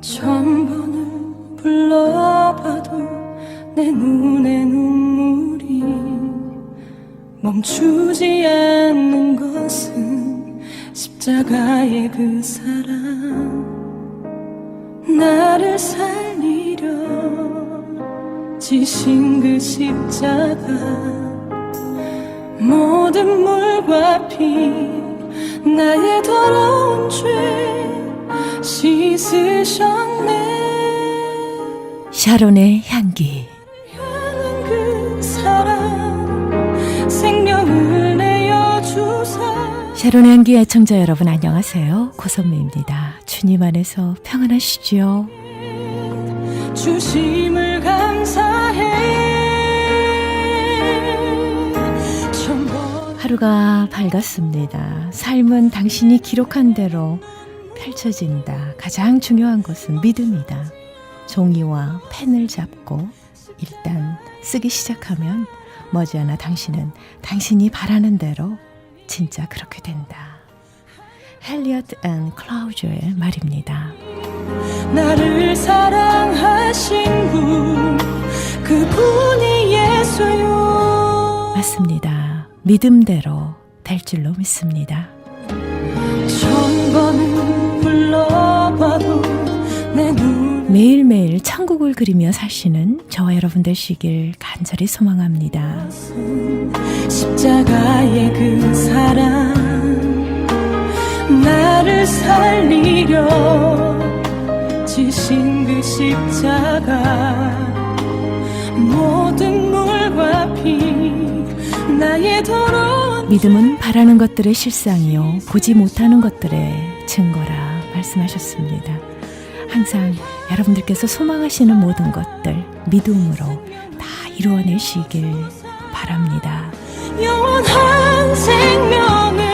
천번을 불러봐도 내 눈에 눈물이 멈추지 않는 것은 십자가의 그 사랑, 나를 살리려 지신 그 십자가, 모든 물과 피 나의 더러운 죄 씻으셨네. 샤론의 향기. 향한 그 사랑 생명을 내어주사. 샤론의 향기 애청자 여러분 안녕하세요. 고선미입니다. 주님 안에서 평안하시죠? 주심을 감사해. 하루가 밝았습니다. 삶은 당신이 기록한 대로 펼쳐진다. 가장 중요한 것은 믿음이다. 종이와 펜을 잡고 일단 쓰기 시작하면 머지않아 당신은 당신이 바라는 대로 진짜 그렇게 된다. 헬리엇 앤 클라우저의 말입니다. 나를 사랑하신 분, 그분이 예수요. 맞습니다. 믿음대로 될 줄로 믿습니다. 천번을 불러봐도 내 눈. 매일매일 천국을 그리며 사시는 저와 여러분 되시길 간절히 소망합니다. 십자가의 그 사랑, 나를 살리려 지신 그 십자가, 모든 물과 피 나의 더러운. 믿음은 바라는 것들의 실상이요 보지 못하는 것들의 증거라 말씀하셨습니다. 항상 여러분들께서 소망하시는 모든 것들 믿음으로 다 이루어내시길 바랍니다. 영원한 생명을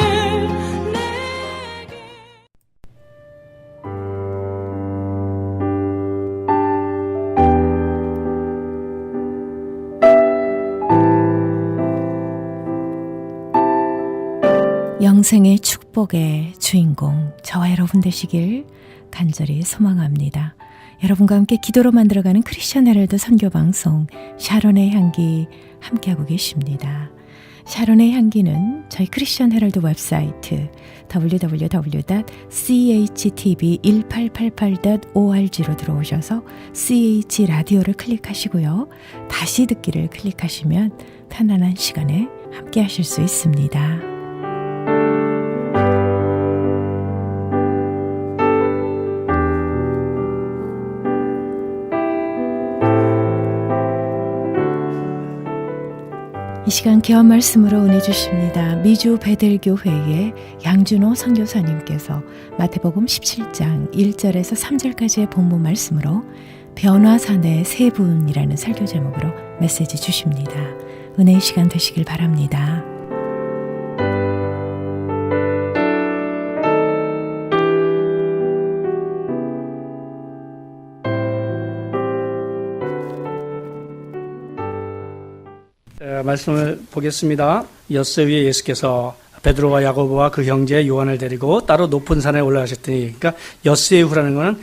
영생의 축복의 주인공 저와 여러분 되시길 간절히 소망합니다. 여러분과 함께 기도로 만들어가는 크리스천 헤럴드 선교방송 샤론의 향기 함께하고 계십니다. 샤론의 향기는 저희 크리스천 헤럴드 웹사이트 www.chtv1888.org로 들어오셔서 CH라디오를 클릭하시고요. 다시 듣기를 클릭하시면 편안한 시간에 함께 하실 수 있습니다. 이 시간 귀한 말씀으로 은혜 주십니다. 미주 베델교회의 양준호 선교사님께서 마태복음 17장 1절에서 3절까지의 본문 말씀으로 변화산의 세 분이라는 설교 제목으로 메시지 주십니다. 은혜의 시간 되시길 바랍니다. 말씀을 보겠습니다. 엿새 위에 예수께서 베드로와 야고보와 그 형제 요한을 데리고 따로 높은 산에 올라가셨더니, 그러니까 엿새 후라는 것은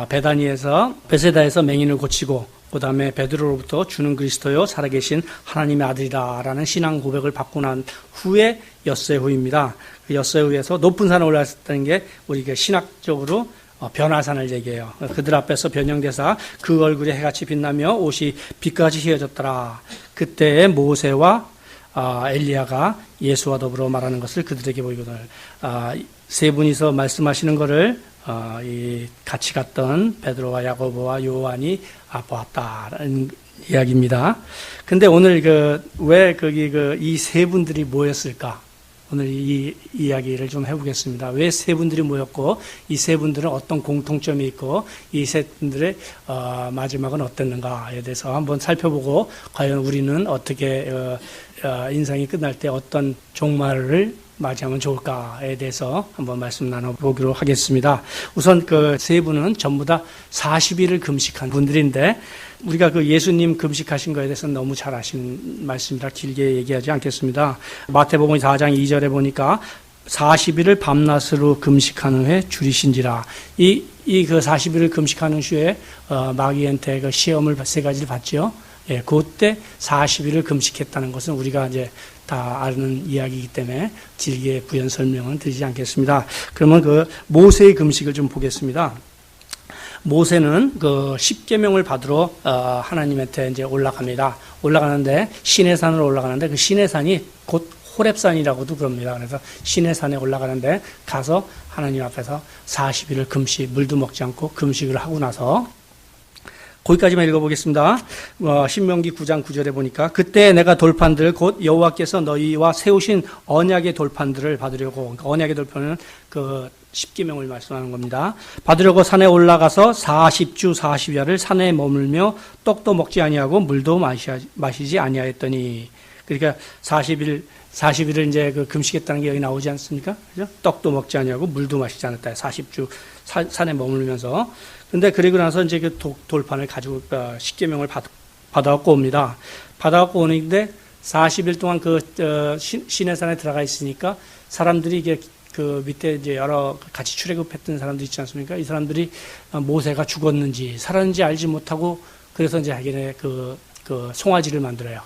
베다니에서 베세다에서 맹인을 고치고 그 다음에 베드로로부터 주는 그리스도요 살아계신 하나님의 아들이다라는 신앙 고백을 받고 난 후에 엿새 후입니다. 그 엿새 후에서 높은 산에 올라갔다는 게 우리 신학적으로 변화산을 얘기해요. 그들 앞에서 변형되사 그 얼굴에 해같이 빛나며 옷이 빛같이 휘어졌더라. 그때의 모세와 엘리야가 예수와 더불어 말하는 것을 그들에게 보이거든. 세 분이서 말씀하시는 것을 같이 갔던 베드로와 야고보와 요한이 보았다라는 이야기입니다. 근데 오늘 왜 거기 이 세 분들이 모였을까? 오늘 이 이야기를 좀 해보겠습니다. 왜 세 분들이 모였고 이 세 분들은 어떤 공통점이 있고 이 세 분들의 마지막은 어땠는가에 대해서 한번 살펴보고 과연 우리는 어떻게 인생이 끝날 때 어떤 종말을 맞이하면 좋을까에 대해서 한번 말씀 나눠보기로 하겠습니다. 우선 그 세 분은 전부 다 40일을 금식한 분들인데 우리가 그 예수님 금식하신 거에 대해서는 너무 잘 아시는 말씀이라 길게 얘기하지 않겠습니다. 마태복음 4장 2절에 보니까 40일을 밤낮으로 금식하는 후에 줄이신지라. 이 그 40일을 금식하는 후에 마귀한테 그 시험을 세 가지를 받죠. 예, 그때 40일을 금식했다는 것은 우리가 이제 다 아는 이야기이기 때문에 길게 부연 설명은 드리지 않겠습니다. 그러면 그 모세의 금식을 좀 보겠습니다. 모세는 그 십계명을 받으러 하나님한테 이제 올라갑니다. 올라가는데 시내산으로 올라가는데 그 시내산이 곧 호렙산이라고도 그럽니다. 그래서 시내산에 올라가는데 가서 하나님 앞에서 40일을 금식, 물도 먹지 않고 금식을 하고 나서 거기까지만 읽어보겠습니다. 신명기 9장 9절에 보니까 그때 내가 돌판들 곧 여호와께서 너희와 세우신 언약의 돌판들을 받으려고, 그러니까 언약의 돌판은 그 십계명을 말씀하는 겁니다. 받으려고 산에 올라가서 40주 40야를 산에 머물며 떡도 먹지 아니하고 물도 마시지 아니하였더니, 그러니까 40일을 이제 그 금식했다는 게 여기 나오지 않습니까? 그죠? 떡도 먹지 아니하고 물도 마시지 않았다. 40주 산에 머물면서. 근데 그리고 나서 이제 그 돌판을 가지고 십계명을 받아갖고 옵니다. 받아갖고 오는데 40일 동안 그 시내산에 들어가 있으니까 사람들이 이게 그 밑에 이제 여러 같이 출애굽했던 사람들 있지 않습니까? 이 사람들이 모세가 죽었는지 살았는지 알지 못하고 그래서 이제 자기네 그 송아지를 만들어요.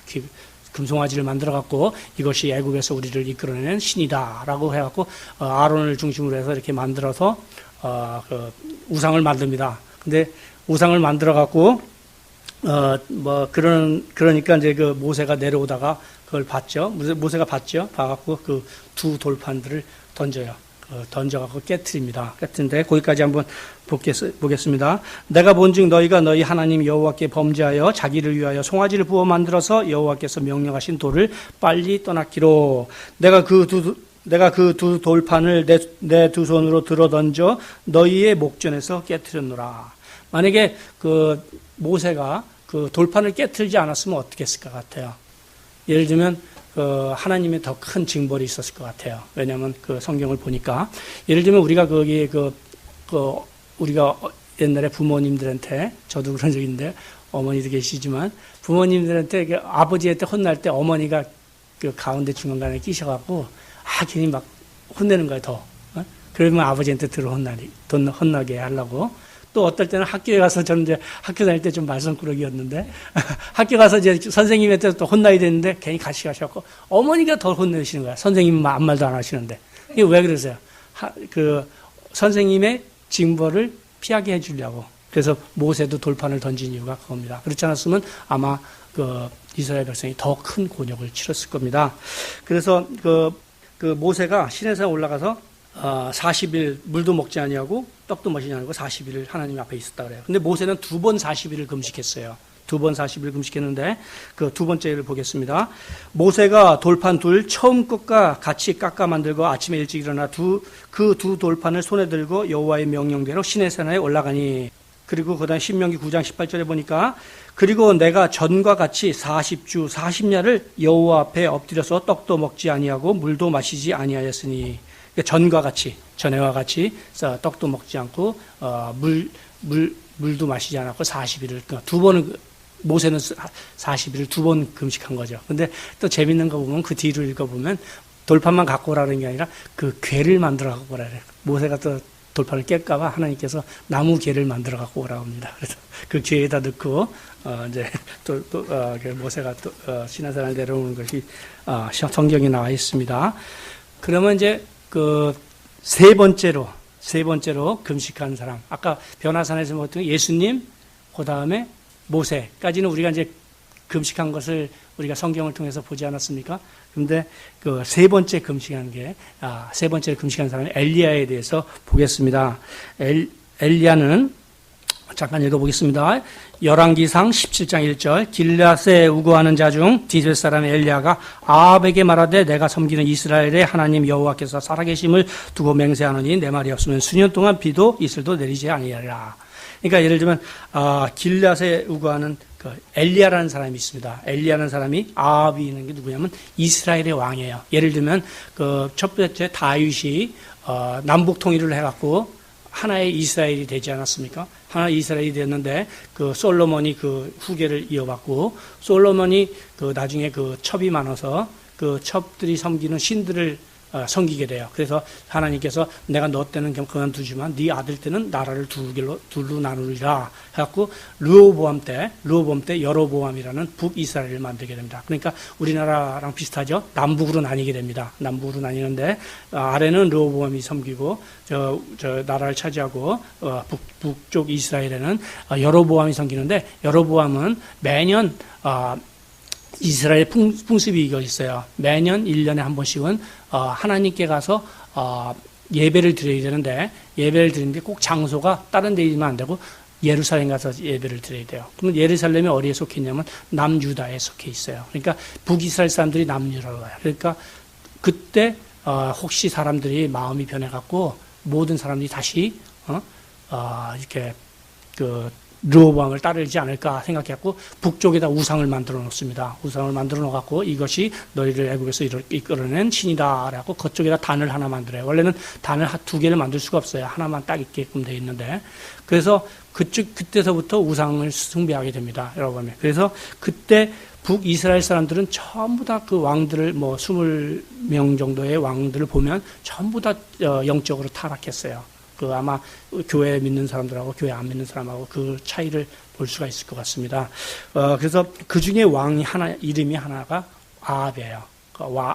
금송아지를 만들어갖고 이것이 애굽에서 우리를 이끌어내는 신이다라고 해갖고 아론을 중심으로 해서 이렇게 만들어서 그 우상을 만듭니다. 근데 우상을 만들어갖고 그러니까 이제 그 모세가 내려오다가 그걸 봤죠. 모세가 봤죠. 봐갖고 그 두 돌판들을 던져요. 던져갖고 깨트립니다. 깨트는데 거기까지 한번 보겠습니다. 내가 본즉 너희가 너희 하나님 여호와께 범죄하여 자기를 위하여 송아지를 부어 만들어서 여호와께서 명령하신 돌을 빨리 떠났기로 내가 그 두 돌판을 내 두 손으로 들어 던져 너희의 목전에서 깨트렸노라. 만약에 그 모세가 그 돌판을 깨트리지 않았으면 어떻게 했을 것 같아요? 예를 들면 하나님의 더 큰 징벌이 있었을 것 같아요. 왜냐하면 그 성경을 보니까 예를 들면 우리가 거기 우리가 옛날에 부모님들한테 저도 그런 적인데 어머니도 계시지만 부모님들한테 아버지한테 혼날 때 어머니가 그 가운데 중간간에 끼셔갖고 괜히 막 혼내는 거예요 더. 그러면 아버지한테 혼나게 하려고. 또 어떨 때는 학교에 가서 저는 이제 학교 다닐 때 좀 말썽꾸러기였는데 학교 가서 이제 선생님한테 또 혼나야 되는데 괜히 같이 가셔갖고 어머니가 더 혼내시는 거야. 선생님은 아무 말도 안 하시는데. 이게 왜 그러세요? 그 선생님의 징벌을 피하게 해주려고. 그래서 모세도 돌판을 던진 이유가 그겁니다. 그렇지 않았으면 아마 그 이스라엘 백성이 더 큰 곤욕을 치렀을 겁니다. 그래서 그 모세가 시내산에 올라가서 40일 물도 먹지 아니하고 떡도 마시지 않고 40일을 하나님 앞에 있었다 그래요. 근데 모세는 두 번 40일을 금식했어요. 두 번 40일 금식했는데 그 두 번째를 보겠습니다. 모세가 돌판 둘 처음 것과 같이 깎아 만들고 아침에 일찍 일어나 그 두 돌판을 손에 들고 여호와의 명령대로 시내산에 올라가니. 그리고 그다음 신명기 9장 18절에 보니까 그리고 내가 전과 같이 40주 40야를 여호와 앞에 엎드려서 떡도 먹지 아니하고 물도 마시지 아니하였으니. 전과 같이, 전에와 같이 떡도 먹지 않고 물도 마시지 않았고 40일을 두 번을 모세는 40일을 두 번 금식한 거죠. 근데 또 재밌는 거 보면 그 뒤를 읽어보면 돌판만 갖고 오라는 게 아니라 그 괴를 만들어 갖고 오라 그래요. 모세가 또 돌판을 깰까봐 하나님께서 나무 괴를 만들어 갖고 오라고 합니다. 그래서 그 괴에다 넣고 이제 모세가 시내산을 내려오는 것이 성경에 나와 있습니다. 그러면 이제 그 세 번째로 금식한 사람. 아까 변화산에서 보통 예수님, 그 다음에 모세까지는 우리가 이제 금식한 것을 우리가 성경을 통해서 보지 않았습니까? 그런데 그 세 번째 금식한 사람이 엘리야에 대해서 보겠습니다. 엘리야는 잠깐 읽어보겠습니다. 열왕기상 17장 1절 길앗에 우거하는 자 중 디벳 사람 엘리야가 아합에게 말하되 내가 섬기는 이스라엘의 하나님 여호와께서 살아계심을 두고 맹세하노니 내 말이 없으면 수년 동안 비도 이슬도 내리지 아니하리라. 그러니까 예를 들면 길앗에 우거하는 그 엘리야라는 사람이 있습니다. 엘리야라는 사람이 아합이 있는 게 누구냐면 이스라엘의 왕이에요. 예를 들면 그 첫 번째 다윗이 남북 통일을 해갖고 하나의 이스라엘이 되지 않았습니까? 하나의 이스라엘이 됐는데 그 솔로몬이 그 후계를 이어받고 솔로몬이 그 나중에 그 첩이 많아서 그 첩들이 섬기는 신들을 섬기게 돼요. 그래서 하나님께서 내가 너 때는 그만두지만 네 아들 때는 나라를 둘로 나누리라 해갖고 르호보암 때 여로보암이라는 북이스라엘을 만들게 됩니다. 그러니까 우리나라랑 비슷하죠. 남북으로 나뉘게 됩니다. 남북으로 나뉘는데 아래는 르호보암이 섬기고 저 나라를 차지하고 북쪽 이스라엘에는 여로보암이 섬기는데 여로보암은 매년 이스라엘 풍습이 이거 있어요. 매년 1년에 한 번씩은 하나님께 가서 예배를 드려야 되는데 예배를 드리는데 꼭 장소가 다른 데 있으면 안 되고 예루살렘 가서 예배를 드려야 돼요. 그러면 예루살렘이 어디에 속해 있냐면 남유다에 속해 있어요. 그러니까 북이스라엘 사람들이 남유다로 가요. 그러니까 그때 혹시 사람들이 마음이 변해갖고 모든 사람들이 다시 이렇게 르호보암을 따르지 않을까 생각했고 북쪽에다 우상을 만들어 놓습니다. 우상을 만들어 놓고 이것이 너희를 애굽에서 이끌어낸 신이다라고 그쪽에다 단을 하나 만들어요. 원래는 단을 두 개를 만들 수가 없어요. 하나만 딱 있게끔 돼 있는데 그래서 그때서부터 우상을 숭배하게 됩니다. 여러분. 그래서 그때 북이스라엘 사람들은 전부 다 그 왕들을 20명 정도의 왕들을 보면 전부 다 영적으로 타락했어요. 아마 교회 믿는 사람들하고 교회 안 믿는 사람하고 그 차이를 볼 수가 있을 것 같습니다. 그래서 그 중에 왕이 이름이 하나가 아합이에요.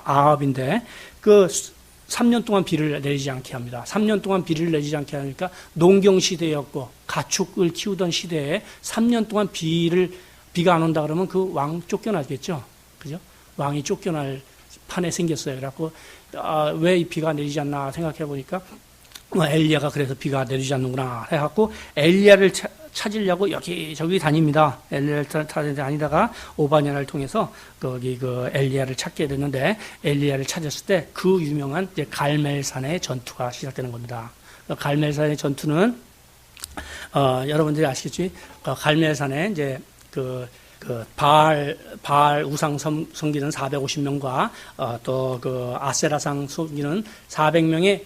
아합인데 3년 동안 비를 내리지 않게 합니다. 3년 동안 비를 내리지 않게 하니까 농경 시대였고 가축을 키우던 시대에 3년 동안 비가 안 온다 그러면 그 왕 쫓겨나겠죠. 그죠? 왕이 쫓겨날 판에 생겼어요. 그래갖고 왜 이 비가 내리지 않나 생각해 보니까 엘리야가 그래서 비가 내리지 않는구나 해갖고 엘리야를 찾으려고 여기저기 다닙니다. 엘리야를 다니다가 오바냐를 통해서 거기 엘리야를 찾게 됐는데 엘리야를 찾았을 때 그 유명한 이제 갈멜산의 전투가 시작되는 겁니다. 갈멜산의 전투는 여러분들이 아시겠지? 갈멜산에 이제 바알 우상 섬기는 450명과 또 아세라상 섬기는 400명의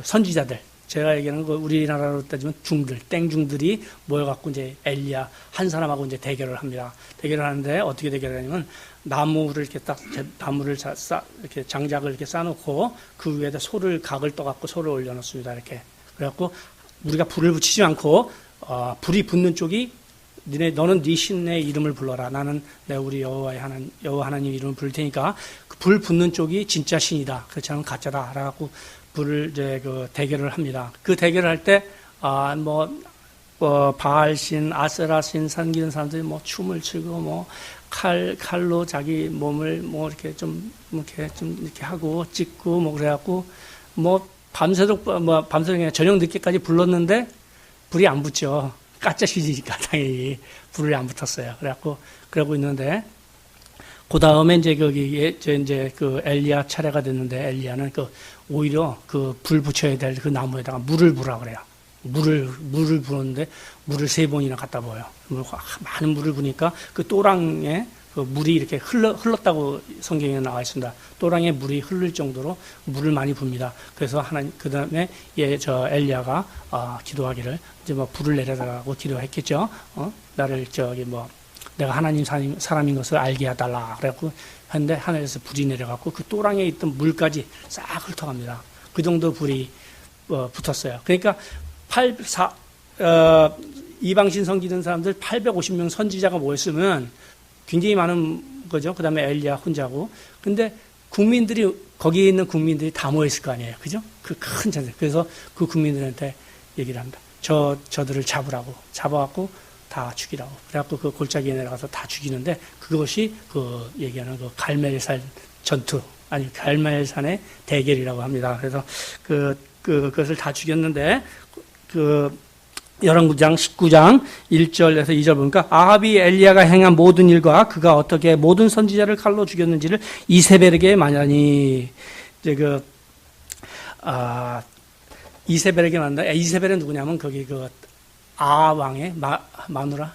선지자들, 제가 얘기하는 우리나라로 따지면 땡중들이 모여갖고 이제 엘리야 한 사람하고 이제 대결을 합니다. 대결을 하는데 어떻게 대결을 하냐면 나무를 이렇게 이렇게 장작을 이렇게 쌓아놓고 그 위에다 각을 떠갖고 소를 올려놓습니다. 이렇게. 그래갖고 우리가 불을 붙이지 않고 불이 붙는 쪽이 너는 네 신의 이름을 불러라. 나는 우리 여호와 하나님 이름을 부를 테니까 불 붙는 쪽이 진짜 신이다. 그렇지 않으면 가짜다. 라고 불을 이제 대결을 합니다. 그 대결을 할 때 바알신, 아세라신 섬기는 사람들이 춤을 추고 칼로 자기 몸을 이렇게 좀 이렇게 하고 찍고 그래갖고 밤새도록 저녁 늦게까지 불렀는데 불이 안 붙죠. 가짜 신이니까 당연히 불이 안 붙었어요. 그래갖고 그러고 있는데 그 다음에 이제 엘리야 차례가 됐는데 엘리야는 오히려 불 붙여야 될 그 나무에다가 물을 부라 그래요. 물을 부었는데 물을 3번이나 갖다 부어요. 많은 물을 부니까 그 또랑에 물이 이렇게 흘렀다고 성경에 나와 있습니다. 또랑에 물이 흐를 정도로 물을 많이 붑니다. 그래서 그 다음에 엘리야가 기도하기를 이제 불을 내려달라고 기도했겠죠. 나를 내가 하나님 사람인 것을 알게 해달라. 그래갖고 했는데 하늘에서 불이 내려갖고 그 또랑에 있던 물까지 싹 훑어갑니다. 그 정도 불이 붙었어요. 그러니까 이방신 섬기는 사람들 850명 선지자가 모였으면 굉장히 많은 거죠. 그 다음에 엘리야 혼자고. 근데 거기에 있는 국민들이 다 모였을 거 아니에요. 그죠? 그 큰 전쟁. 그래서 그 국민들한테 얘기를 합니다. 저들을 잡아갖고 다 죽이라고. 그래갖고 그 골짜기에 내려가서 다 죽이는데 그것이 얘기하는 갈멜산 전투, 아니, 갈멜산의 대결이라고 합니다. 그래서 그것을 다 죽였는데 열왕기상 19장 1절에서 2절 보니까 아합이 엘리야가 행한 모든 일과 그가 어떻게 모든 선지자를 칼로 죽였는지를 이세벨에게 말하니 이제 이세벨에게 말한다. 이세벨은 누구냐면 거기 아왕의 마누라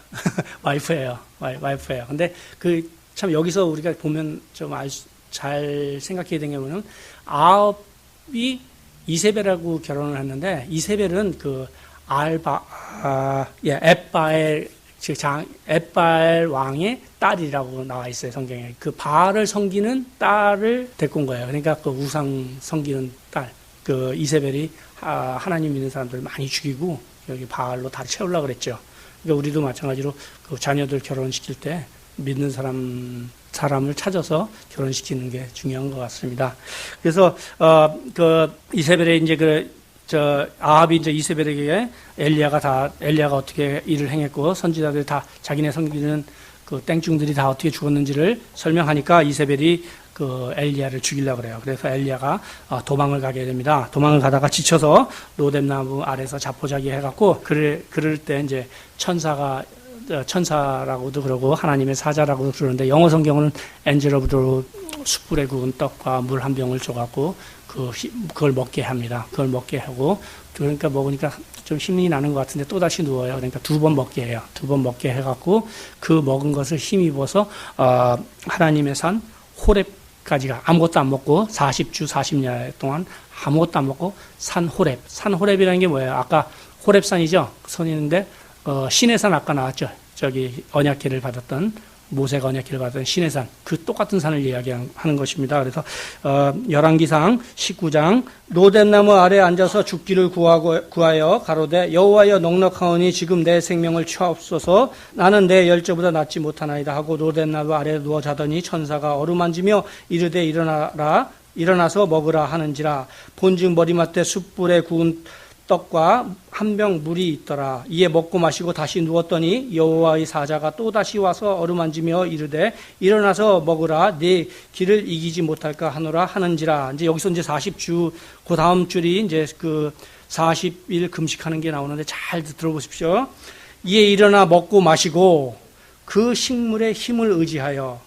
와이프예요. 와이프예요. 근데 참 여기서 우리가 보면 좀 잘 생각해야 되는 거는 아합이 이세벨하고 결혼을 했는데 이세벨은 엣바의 즉 엣바엘 왕의 딸이라고 나와 있어요, 성경에. 그 바알을 섬기는 딸을 데리고 온 거예요. 그러니까 그 우상 섬기는 딸, 그 이세벨이 하나님 믿는 사람들 많이 죽이고 여기 바알로 다 채우려고 그랬죠. 그러니까 우리도 마찬가지로 그 자녀들 결혼시킬 때 믿는 사람을 찾아서 결혼시키는 게 중요한 것 같습니다. 그래서 그 이세벨의 이제 아합이 이제 이세벨에게 엘리야가 어떻게 일을 행했고 선지자들이 다 자기네 섬기는 그 땡중들이 다 어떻게 죽었는지를 설명하니까 이세벨이 그 엘리야를 죽이려고 그래요. 그래서 엘리야가 도망을 가게 됩니다. 도망을 가다가 지쳐서 로뎀나무 아래서 자포자기 해갖고 그럴 때 이제 천사라고도 그러고 하나님의 사자라고도 그러는데 영어 성경은 엔젤 오브 더 숯불에 구운 떡과 물 한 병을 줘갖고 그걸 먹게 합니다. 그걸 먹게 하고 그러니까 먹으니까 좀 힘이 나는 것 같은데 또 다시 누워요. 그러니까 2번 먹게 해요. 2번 먹게 해갖고 그 먹은 것을 힘입어서 하나님의 산 호렙까지가 아무것도 안 먹고 40주 40년 동안 아무것도 안 먹고 산 호렙이라는 게 뭐예요? 아까 호렙산이죠. 선이 있는데 신의 산 아까 나왔죠. 저기 언약궤를 받았던 모세가 언약궤를 받았던 신의 산, 그 똑같은 산을 이야기하는 것입니다. 그래서 열왕기상 19장 로뎀나무 아래 앉아서 죽기를 구하여 가로되 여호와여 넉넉하오니 지금 내 생명을 취하옵소서 나는 내 열조보다 낫지 못하나이다 하고 로뎀나무 아래 누워 자더니 천사가 어루만지며 이르되 일어나서 먹으라 하는지라 본즉 머리맡에 숯불에 구운 떡과 한 병 물이 있더라. 이에 먹고 마시고 다시 누웠더니 여호와의 사자가 또 다시 와서 어루만지며 이르되 일어나서 먹으라. 네 길을 이기지 못할까 하노라 하는지라. 이제 여기서 이제 40주 그 다음 줄이 이제 그 40일 금식하는 게 나오는데 잘 들어보십시오. 이에 일어나 먹고 마시고 그 식물의 힘을 의지하여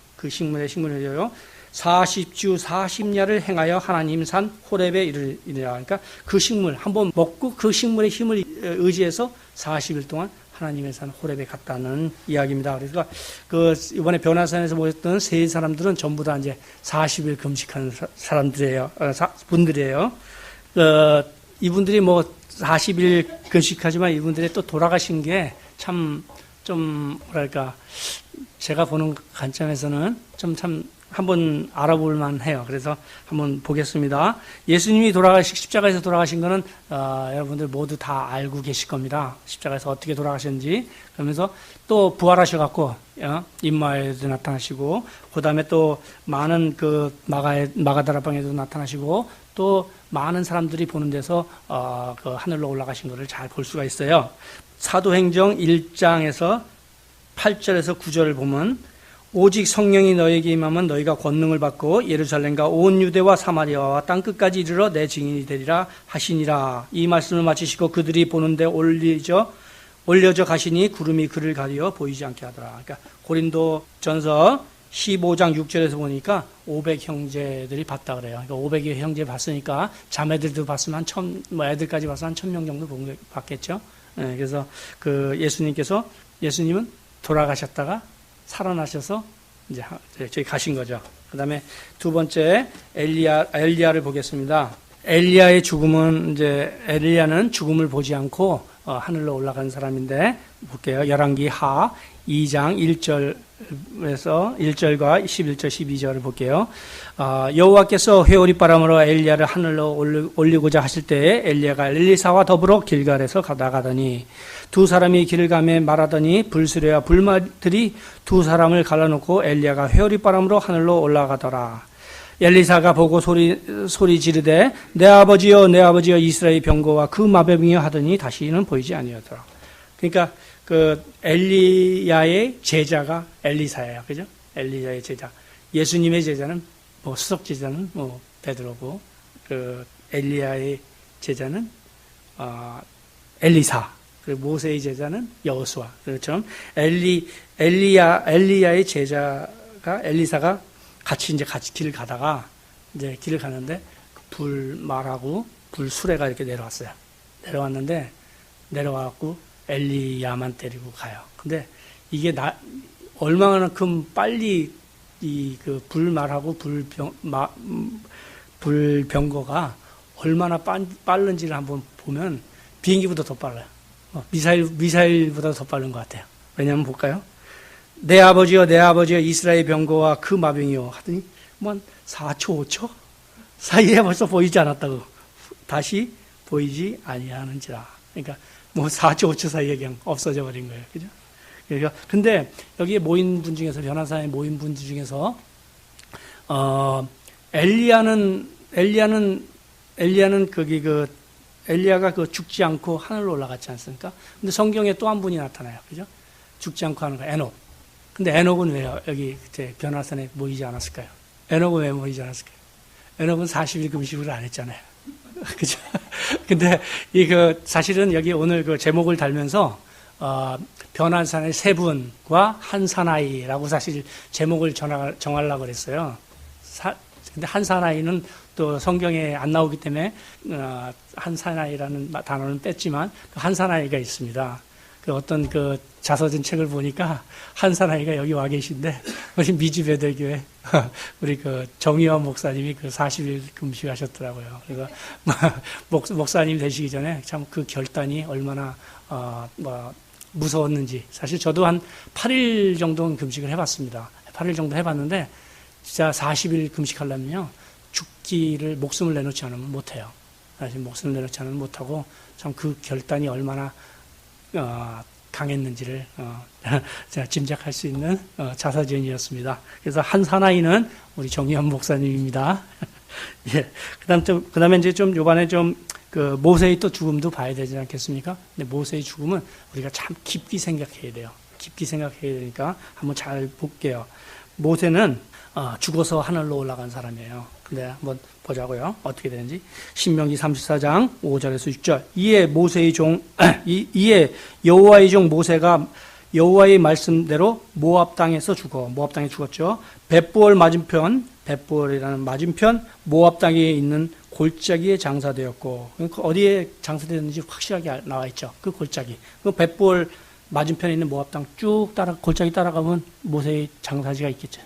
40주 40야를 행하여 하나님 산 호렙에 이르니라. 그러니까 그 식물 한번 먹고 그 식물의 힘을 의지해서 40일 동안 하나님의 산 호렙에 갔다는 이야기입니다. 그래서 그 이번에 변화산에서 모였던 세 사람들은 전부 다 이제 40일 금식하는 분들이에요. 이분들이 뭐 40일 금식하지만 이분들이 또 돌아가신 게 참 좀 뭐랄까 제가 보는 관점에서는 참 한번 알아볼 만해요. 그래서 한번 보겠습니다. 예수님이 십자가에서 돌아가신 거는 여러분들 모두 다 알고 계실 겁니다. 십자가에서 어떻게 돌아가셨는지. 그러면서 또 부활하셔갖고 임마에도 나타나시고, 그 다음에 또 많은 그 마가다라방에도 나타나시고, 또 많은 사람들이 보는 데서 그 하늘로 올라가신 것을 잘 볼 수가 있어요. 사도행정 1장에서 8절에서 9절을 보면 오직 성령이 너에게 임하면 너희가 권능을 받고 예루살렘과 온 유대와 사마리아와 땅끝까지 이르러 내 증인이 되리라 하시니라. 이 말씀을 마치시고 그들이 보는데 올려져 가시니 구름이 그를 가리어 보이지 않게 하더라. 그러니까 고린도전서 15장 6절에서 보니까 500형제들이 봤다 그래요. 그러니까 500여 형제 봤으니까 자매들도 봤으면 애들까지 봤으면 한 1000명 정도 봤겠죠. 네, 그래서 그 예수님은 돌아가셨다가 살아나셔서 이제 저기 가신 거죠. 그 다음에 두 번째 엘리야를 보겠습니다. 엘리야의 죽음은 이제 엘리야는 죽음을 보지 않고 하늘로 올라간 사람인데 볼게요. 열왕기 하 2장 1절과 11절 12절을 볼게요. 여호와께서 회오리바람으로 엘리야를 하늘로 올리고자 하실 때에 엘리야가 엘리사와 더불어 길갈에서 나가더니 두 사람이 길을 가며 말하더니 불수레와 불말들이 두 사람을 갈라놓고 엘리야가 회오리바람으로 하늘로 올라가더라. 엘리사가 보고 소리 지르되 내 아버지여 이스라엘 병거와 그 마병이여 하더니 다시는 보이지 아니하더라. 그러니까 그 엘리야의 제자가 엘리사예요. 그죠? 엘리야의 제자. 예수님의 제자는 수석 제자는 베드로고 그 엘리야의 제자는 엘리사. 그리고 모세의 제자는 여호수아. 그렇죠? 엘리야의 제자가 엘리사가 같이 길을 가다가 길을 가는데 불말하고 불수레가 이렇게 내려왔어요. 내려와갖고 엘리야만 데리고 가요. 근데 이게 얼마만큼 빨리 그 불말하고 불병거가 얼마나 빠른지를 한번 보면 비행기보다 더 빨라요. 미사일보다 더 빠른 것 같아요. 왜냐하면 볼까요? 내 아버지여 이스라엘 병거와 그 마병이요 하더니 뭐 4초 5초 사이에 벌써 보이지 않았다고. 다시 보이지 아니하는지라. 그러니까 뭐 4초 5초 사이에 그냥 없어져 버린 거예요. 그죠? 그러니까 근데 여기에 모인 분 중에서 변화산에 모인 분 중에서 엘리야는 거기 엘리야가 죽지 않고 하늘로 올라갔지 않습니까? 근데 성경에 또 한 분이 나타나요. 그죠? 죽지 않고 하는 거 에녹. 근데 에녹은 왜요? 여기 변화산에 모이지 않았을까요? 에녹은 왜 모이지 않았을까요? 에녹은 40일 금식을 안 했잖아요. 그죠? 근데 사실은 여기 오늘 제목을 달면서 변화산의 세 분과 한 사나이라고 사실 제목을 정하려고 그랬어요. 근데 한 사나이는 또 성경에 안 나오기 때문에 한 사나이라는 단어는 뺐지만 한 사나이가 있습니다. 어떤 자서전 책을 보니까 한 사나이가 여기 와 계신데 우리 미주 베들교회 우리 정의원 목사님이 40일 금식하셨더라고요. 그래서 목사님 되시기 전에 참 그 결단이 얼마나 무서웠는지. 사실 저도 한 8일 정도는 금식을 해봤습니다. 8일 정도 해봤는데 진짜 40일 금식하려면요 목숨을 내놓지 않으면 못해요. 사실 목숨을 내놓지 않으면 못하고 참 그 결단이 얼마나 강했는지를 제가 짐작할 수 있는 자서전이었습니다. 그래서 한 사나이는 우리 정의현 목사님입니다. 예. 그다음에 이제 좀 요번에 모세의 또 죽음도 봐야 되지 않겠습니까? 근데 모세의 죽음은 우리가 참 깊이 생각해야 돼요. 깊이 생각해야 되니까 한번 잘 볼게요. 모세는 죽어서 하늘로 올라간 사람이에요. 근데 한번 보자고요. 어떻게 되는지. 신명기 34장 5절에서 6절. 이에 여호와의 종 모세가 여호와의 말씀대로 모압 땅에서 모압 땅에 죽었죠. 벳부올이라는 맞은편 모압 땅에 있는 골짜기에 장사되었고, 그러니까 어디에 장사되었는지 확실하게 나와 있죠. 그 골짜기. 벳부올 맞은편에 있는 모압 땅 쭉 골짜기 따라가면 모세의 장사지가 있겠죠.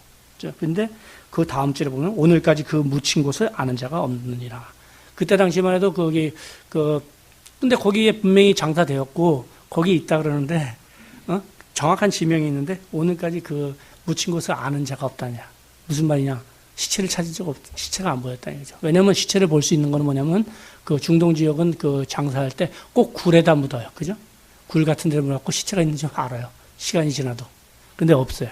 근데 그 다음 절에 보면 오늘까지 그 묻힌 곳을 아는 자가 없느니라. 그때 당시만 해도 근데 거기에 분명히 장사되었고 거기 있다 그러는데 정확한 지명이 있는데 오늘까지 그 묻힌 곳을 아는 자가 없다냐. 무슨 말이냐? 시체를 찾은 적 시체가 안 보였다는 거죠. 왜냐면 시체를 볼 수 있는 건 뭐냐면 중동 지역은 장사할 때 꼭 굴에다 묻어요. 그죠? 굴 같은 데를 묻어갖고 시체가 있는지 알아요. 시간이 지나도. 근데 없어요.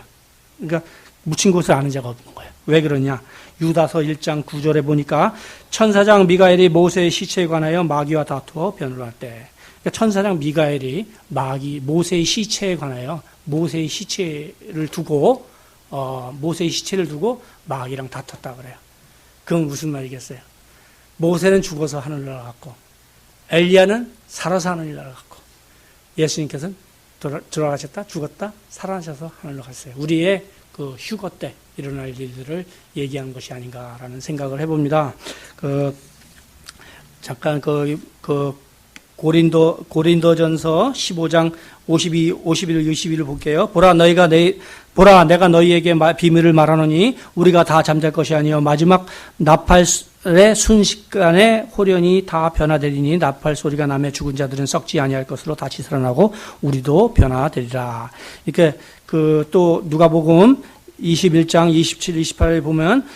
그러니까 묻힌 곳을 아는 자가 없는 거예요. 왜 그러냐? 유다서 1장 9절에 보니까 천사장 미가엘이 모세의 시체에 관하여 마귀와 다투어 변호를 할 때, 그러니까 천사장 미가엘이 모세의 시체에 관하여 모세의 시체를 두고 마귀랑 다퉜다 그래요. 그건 무슨 말이겠어요? 모세는 죽어서 하늘로 날아갔고 엘리야는 살아서 하늘로 날아갔고 예수님께서는 돌아가셨다, 죽었다, 살아나셔서 하늘로 갔어요. 우리의 휴거 때 일어날 일들을 얘기하는 것이 아닌가라는 생각을 해봅니다. 잠깐 고린도전서 15장 51, 62를 볼게요. 보라 내가 너희에게 비밀을 말하노니 우리가 다 잠잘 것이 아니요 마지막 나팔의 순식간에 홀연히 다 변화되리니 나팔 소리가 나며 죽은 자들은 썩지 아니할 것으로 다시 살아나고 우리도 변화되리라. 이렇게 또 누가복음 21장 27, 28을 보면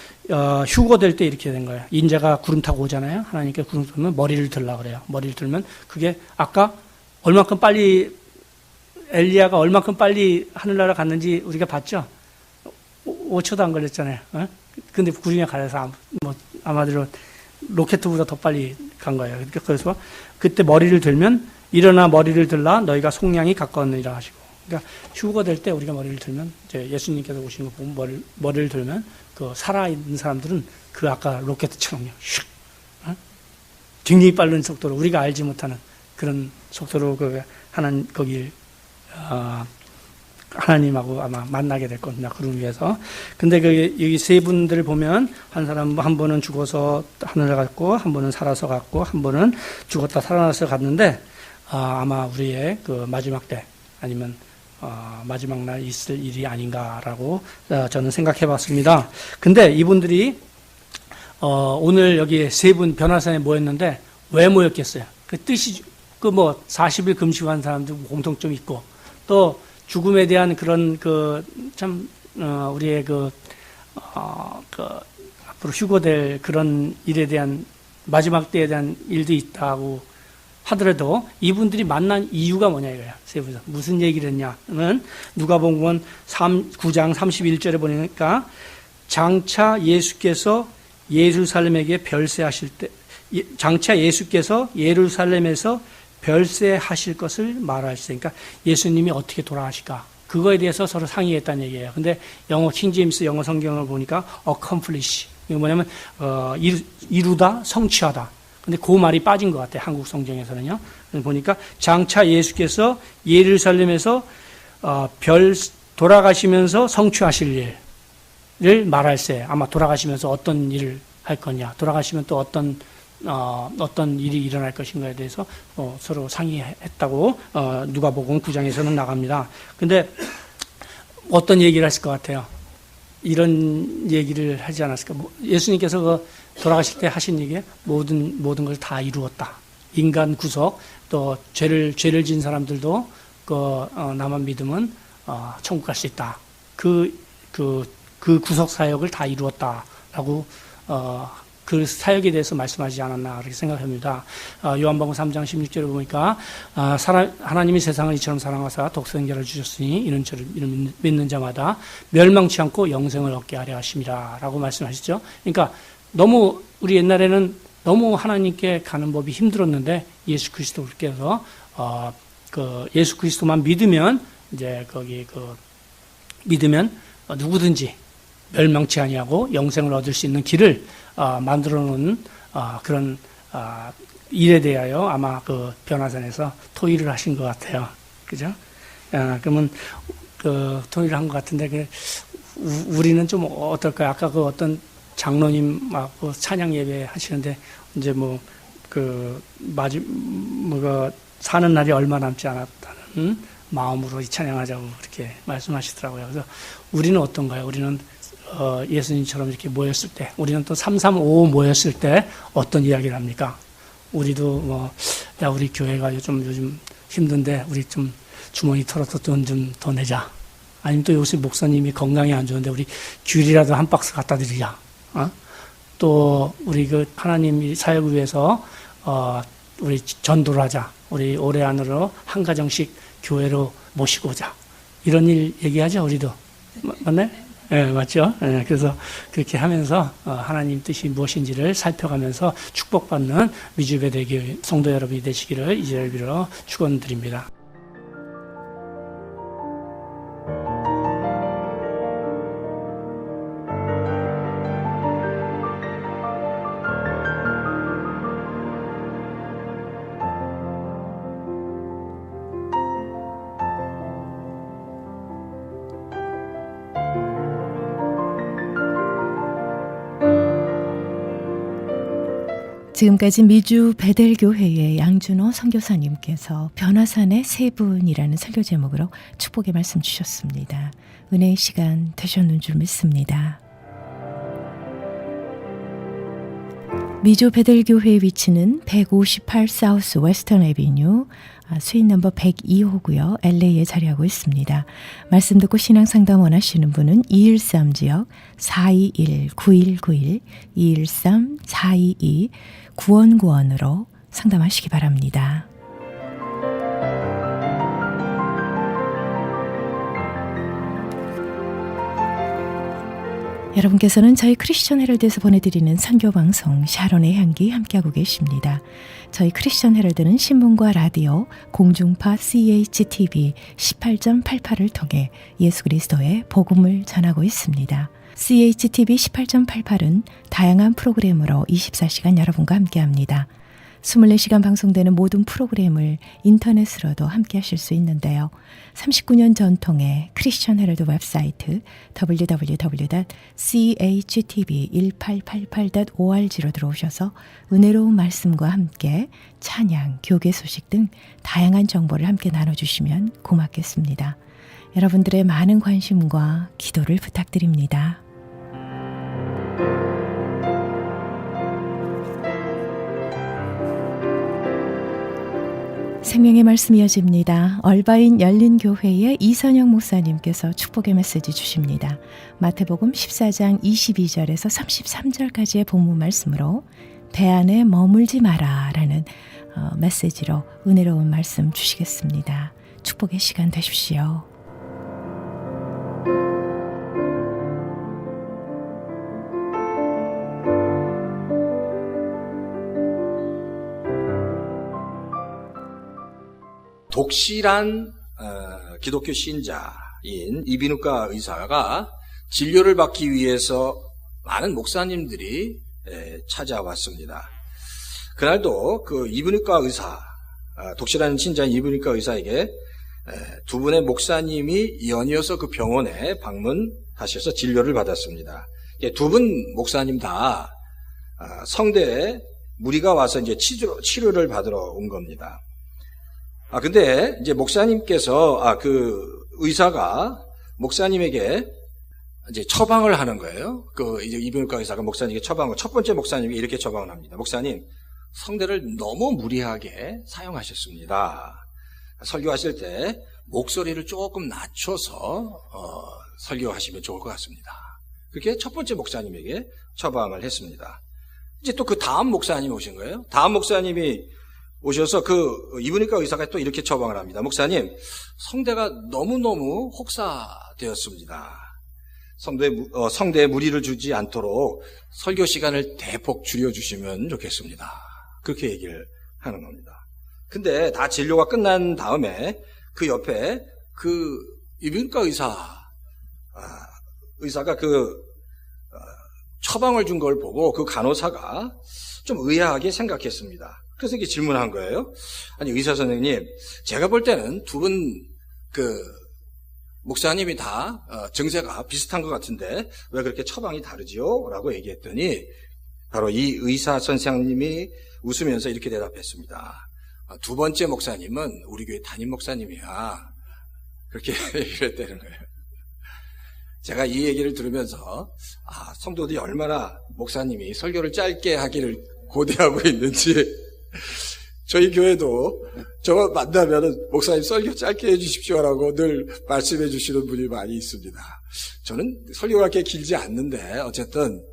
휴거될 때 이렇게 된 거예요. 인자가 구름 타고 오잖아요. 하나님께 구름 타면 머리를 들라 그래요. 머리를 들면 그게 아까 얼만큼 빨리 엘리야가 얼만큼 빨리 하늘나라 갔는지 우리가 봤죠. 5초도 안 걸렸잖아요. 근데 구름에 가려서 아마도 로켓보다 더 빨리 간 거예요. 그래서 그때 머리를 들면 일어나 머리를 들라 너희가 속량이 가까웠느니라 하시고. 그러니까 휴거될 때 우리가 머리를 들면 이제 예수님께서 오신 거 보면 머리를 들면 살아있는 사람들은 아까 로켓처럼요. 슉 굉장히 빠른 속도로 우리가 알지 못하는 그런 속도로 하나님하고 아마 만나게 될 겁니다. 구름 위에서. 근데 여기 세 분들 보면 한 분은 죽어서 하늘에 갔고, 한 분은 살아서 갔고, 한 분은 죽었다 살아나서 갔는데, 아마 우리의 마지막 때 아니면 마지막 날 있을 일이 아닌가라고 저는 생각해 봤습니다. 근데 이분들이 오늘 여기 세 분 변화산에 모였는데 왜 모였겠어요? 그 뜻이 40일 금식한 사람들 공통점이 있고 또 죽음에 대한 그런 우리의 앞으로 휴거될 그런 일에 대한 마지막 때에 대한 일도 있다고 하더라도 이분들이 만난 이유가 뭐냐 이거야. 세부에서 무슨 얘기를 했냐는 누가복음 9장 31절에 보니까 장차 예수께서 예루살렘에게 별세하실 때 장차 예수께서 예루살렘에서 별세하실 것을 말하시죠. 그러니까 예수님이 어떻게 돌아가실까? 그거에 대해서 서로 상의했다는 얘기예요. 근데 영어 킹제임스 영어 성경을 보니까 accomplish 이거 뭐냐면 이루다, 성취하다. 근데 그 말이 빠진 것 같아요. 한국 성경에서는요. 보니까 장차 예수께서 예루살렘에서 돌아가시면서 성취하실 일을 말할세. 아마 돌아가시면서 어떤 일을 할 거냐, 돌아가시면 또 어떤 일이 일어날 것인가에 대해서 서로 상의했다고 누가복음 9장에서는 나갑니다. 근데 어떤 얘기를 했을 것 같아요? 이런 얘기를 하지 않았을까? 예수님께서 돌아가실 때 하신 얘기, 모든 걸 다 이루었다. 인간 구속, 또 죄를 진 사람들도 나만 믿으면 천국 갈 수 있다. 그 구속 사역을 다 이루었다라고 그 사역에 대해서 말씀하지 않았나 그렇게 생각합니다. 요한복음 3장 16절에 보니까 하나님이 세상을 이처럼 사랑하사 독생자를 주셨으니 이는 저를 믿는 자마다 멸망치 않고 영생을 얻게 하려 하심이라 라고 말씀하시죠. 그러니까 너무 우리 옛날에는 너무 하나님께 가는 법이 힘들었는데 예수 그리스도께서 예수 그리스도만 믿으면 이제 믿으면 누구든지 멸망치 아니하고 영생을 얻을 수 있는 길을 만들어 놓은 그런 일에 대하여 아마 그 변화산에서 토의를 하신 것 같아요. 그죠? 그러면 토의를 한 것 같은데 우리는 좀 어떨까요? 아까 어떤 장로님 찬양 예배 하시는데 이제 사는 날이 얼마 남지 않았다는 마음으로 이 찬양하자고 그렇게 말씀하시더라고요. 그래서 우리는 어떤가요? 우리는 예수님처럼 이렇게 모였을 때, 우리는 또 335 모였을 때 어떤 이야기를 합니까? 우리도 우리 교회가 요즘 힘든데 우리 좀 주머니 털어서 돈 좀 더 내자. 아니면 또 요새 목사님이 건강이 안 좋은데 우리 귤이라도 한 박스 갖다 드리자. 또 우리 하나님 사역을 위해서 우리 전도를 하자. 우리 올해 안으로 한 가정씩 교회로 모시고 오자. 이런 일 얘기하죠, 우리도. 맞나요? 네, 맞죠? 네, 그래서 그렇게 하면서 하나님 뜻이 무엇인지를 살펴가면서 축복받는 미주배대교회 성도 여러분이 되시기를 이 자리를 빌어 축원드립니다. 지금까지 미주 베델교회의 양준호 선교사님께서 변화산의 세 분이라는 설교 제목으로 축복의 말씀 주셨습니다. 은혜의 시간 되셨는 줄 믿습니다. 미주 베델교회의 위치는 158 사우스 웨스턴 애비뉴 수인 넘버 102호고요. LA에 자리하고 있습니다. 말씀 듣고 신앙상담 원하시는 분은 213지역 421-9191 213-422-9191으로 상담하시기 바랍니다. 여러분께서는 저희 크리스천 헤럴드에서 보내드리는 선교방송 샤론의 향기 함께하고 계십니다. 저희 크리스천 헤럴드는 신문과 라디오, 공중파 CHTV 18.88을 통해 예수 그리스도의 복음을 전하고 있습니다. CHTV 18.88은 다양한 프로그램으로 24시간 여러분과 함께합니다. 24시간 방송되는 모든 프로그램을 인터넷으로도 함께 하실 수 있는데요. 39년 전통의 크리스천 헤럴드 웹사이트 www.chtv1888.org로 들어오셔서 은혜로운 말씀과 함께 찬양, 교계 소식 등 다양한 정보를 함께 나눠주시면 고맙겠습니다. 여러분들의 많은 관심과 기도를 부탁드립니다. 생명의 말씀 이어집니다. 얼바인 열린교회의 이선영 목사님께서 축복의 메시지 주십니다. 마태복음 14장 22절에서 33절까지의 본문 말씀으로 배 안에 머물지 마라 라는 메시지로 은혜로운 말씀 주시겠습니다. 축복의 시간 되십시오. 독실한 기독교 신자인 이비인후과 의사가 진료를 받기 위해서 많은 목사님들이 찾아왔습니다. 그날도 그 이비인후과 의사, 독실한 신자인 이비인후과 의사에게 두 분의 목사님이 연이어서 그 병원에 방문하셔서 진료를 받았습니다. 두 분 목사님 다 성대에 무리가 와서 이제 치료를 받으러 온 겁니다. 근데 이제 목사님께서 그 의사가 목사님에게 이제 처방을 하는 거예요. 그 이제 이비인후과 의사가 목사님에게 처방을, 첫 번째 목사님이 이렇게 처방을 합니다. 목사님, 성대를 너무 무리하게 사용하셨습니다. 설교하실 때 목소리를 조금 낮춰서 설교하시면 좋을 것 같습니다. 그렇게 첫 번째 목사님에게 처방을 했습니다. 이제 또 그 다음 목사님이 오신 거예요. 다음 목사님이 오셔서 그 이비인후과 의사가 또 이렇게 처방을 합니다. 목사님, 성대가 너무너무 혹사되었습니다. 성대에 무리를 주지 않도록 설교 시간을 대폭 줄여주시면 좋겠습니다. 그렇게 얘기를 하는 겁니다. 근데 다 진료가 끝난 다음에 그 옆에 그 이비인후과 의사가 그 처방을 준 걸 보고 그 간호사가 좀 의아하게 생각했습니다. 그래서 이렇게 질문한 거예요. 아니, 의사 선생님, 제가 볼 때는 두 분 목사님이 다 증세가 비슷한 것 같은데 왜 그렇게 처방이 다르지요? 라고 얘기했더니 바로 이 의사 선생님이 웃으면서 이렇게 대답했습니다. 두 번째 목사님은 우리 교회 담임 목사님이야. 그렇게 얘기를 했다는 거예요. 제가 이 얘기를 들으면서 성도들이 얼마나 목사님이 설교를 짧게 하기를 고대하고 있는지, 저희 교회도 저 만나면은 목사님 설교 짧게 해주십시오라고 늘 말씀해 주시는 분이 많이 있습니다. 저는 설교가 그렇게 길지 않는데 어쨌든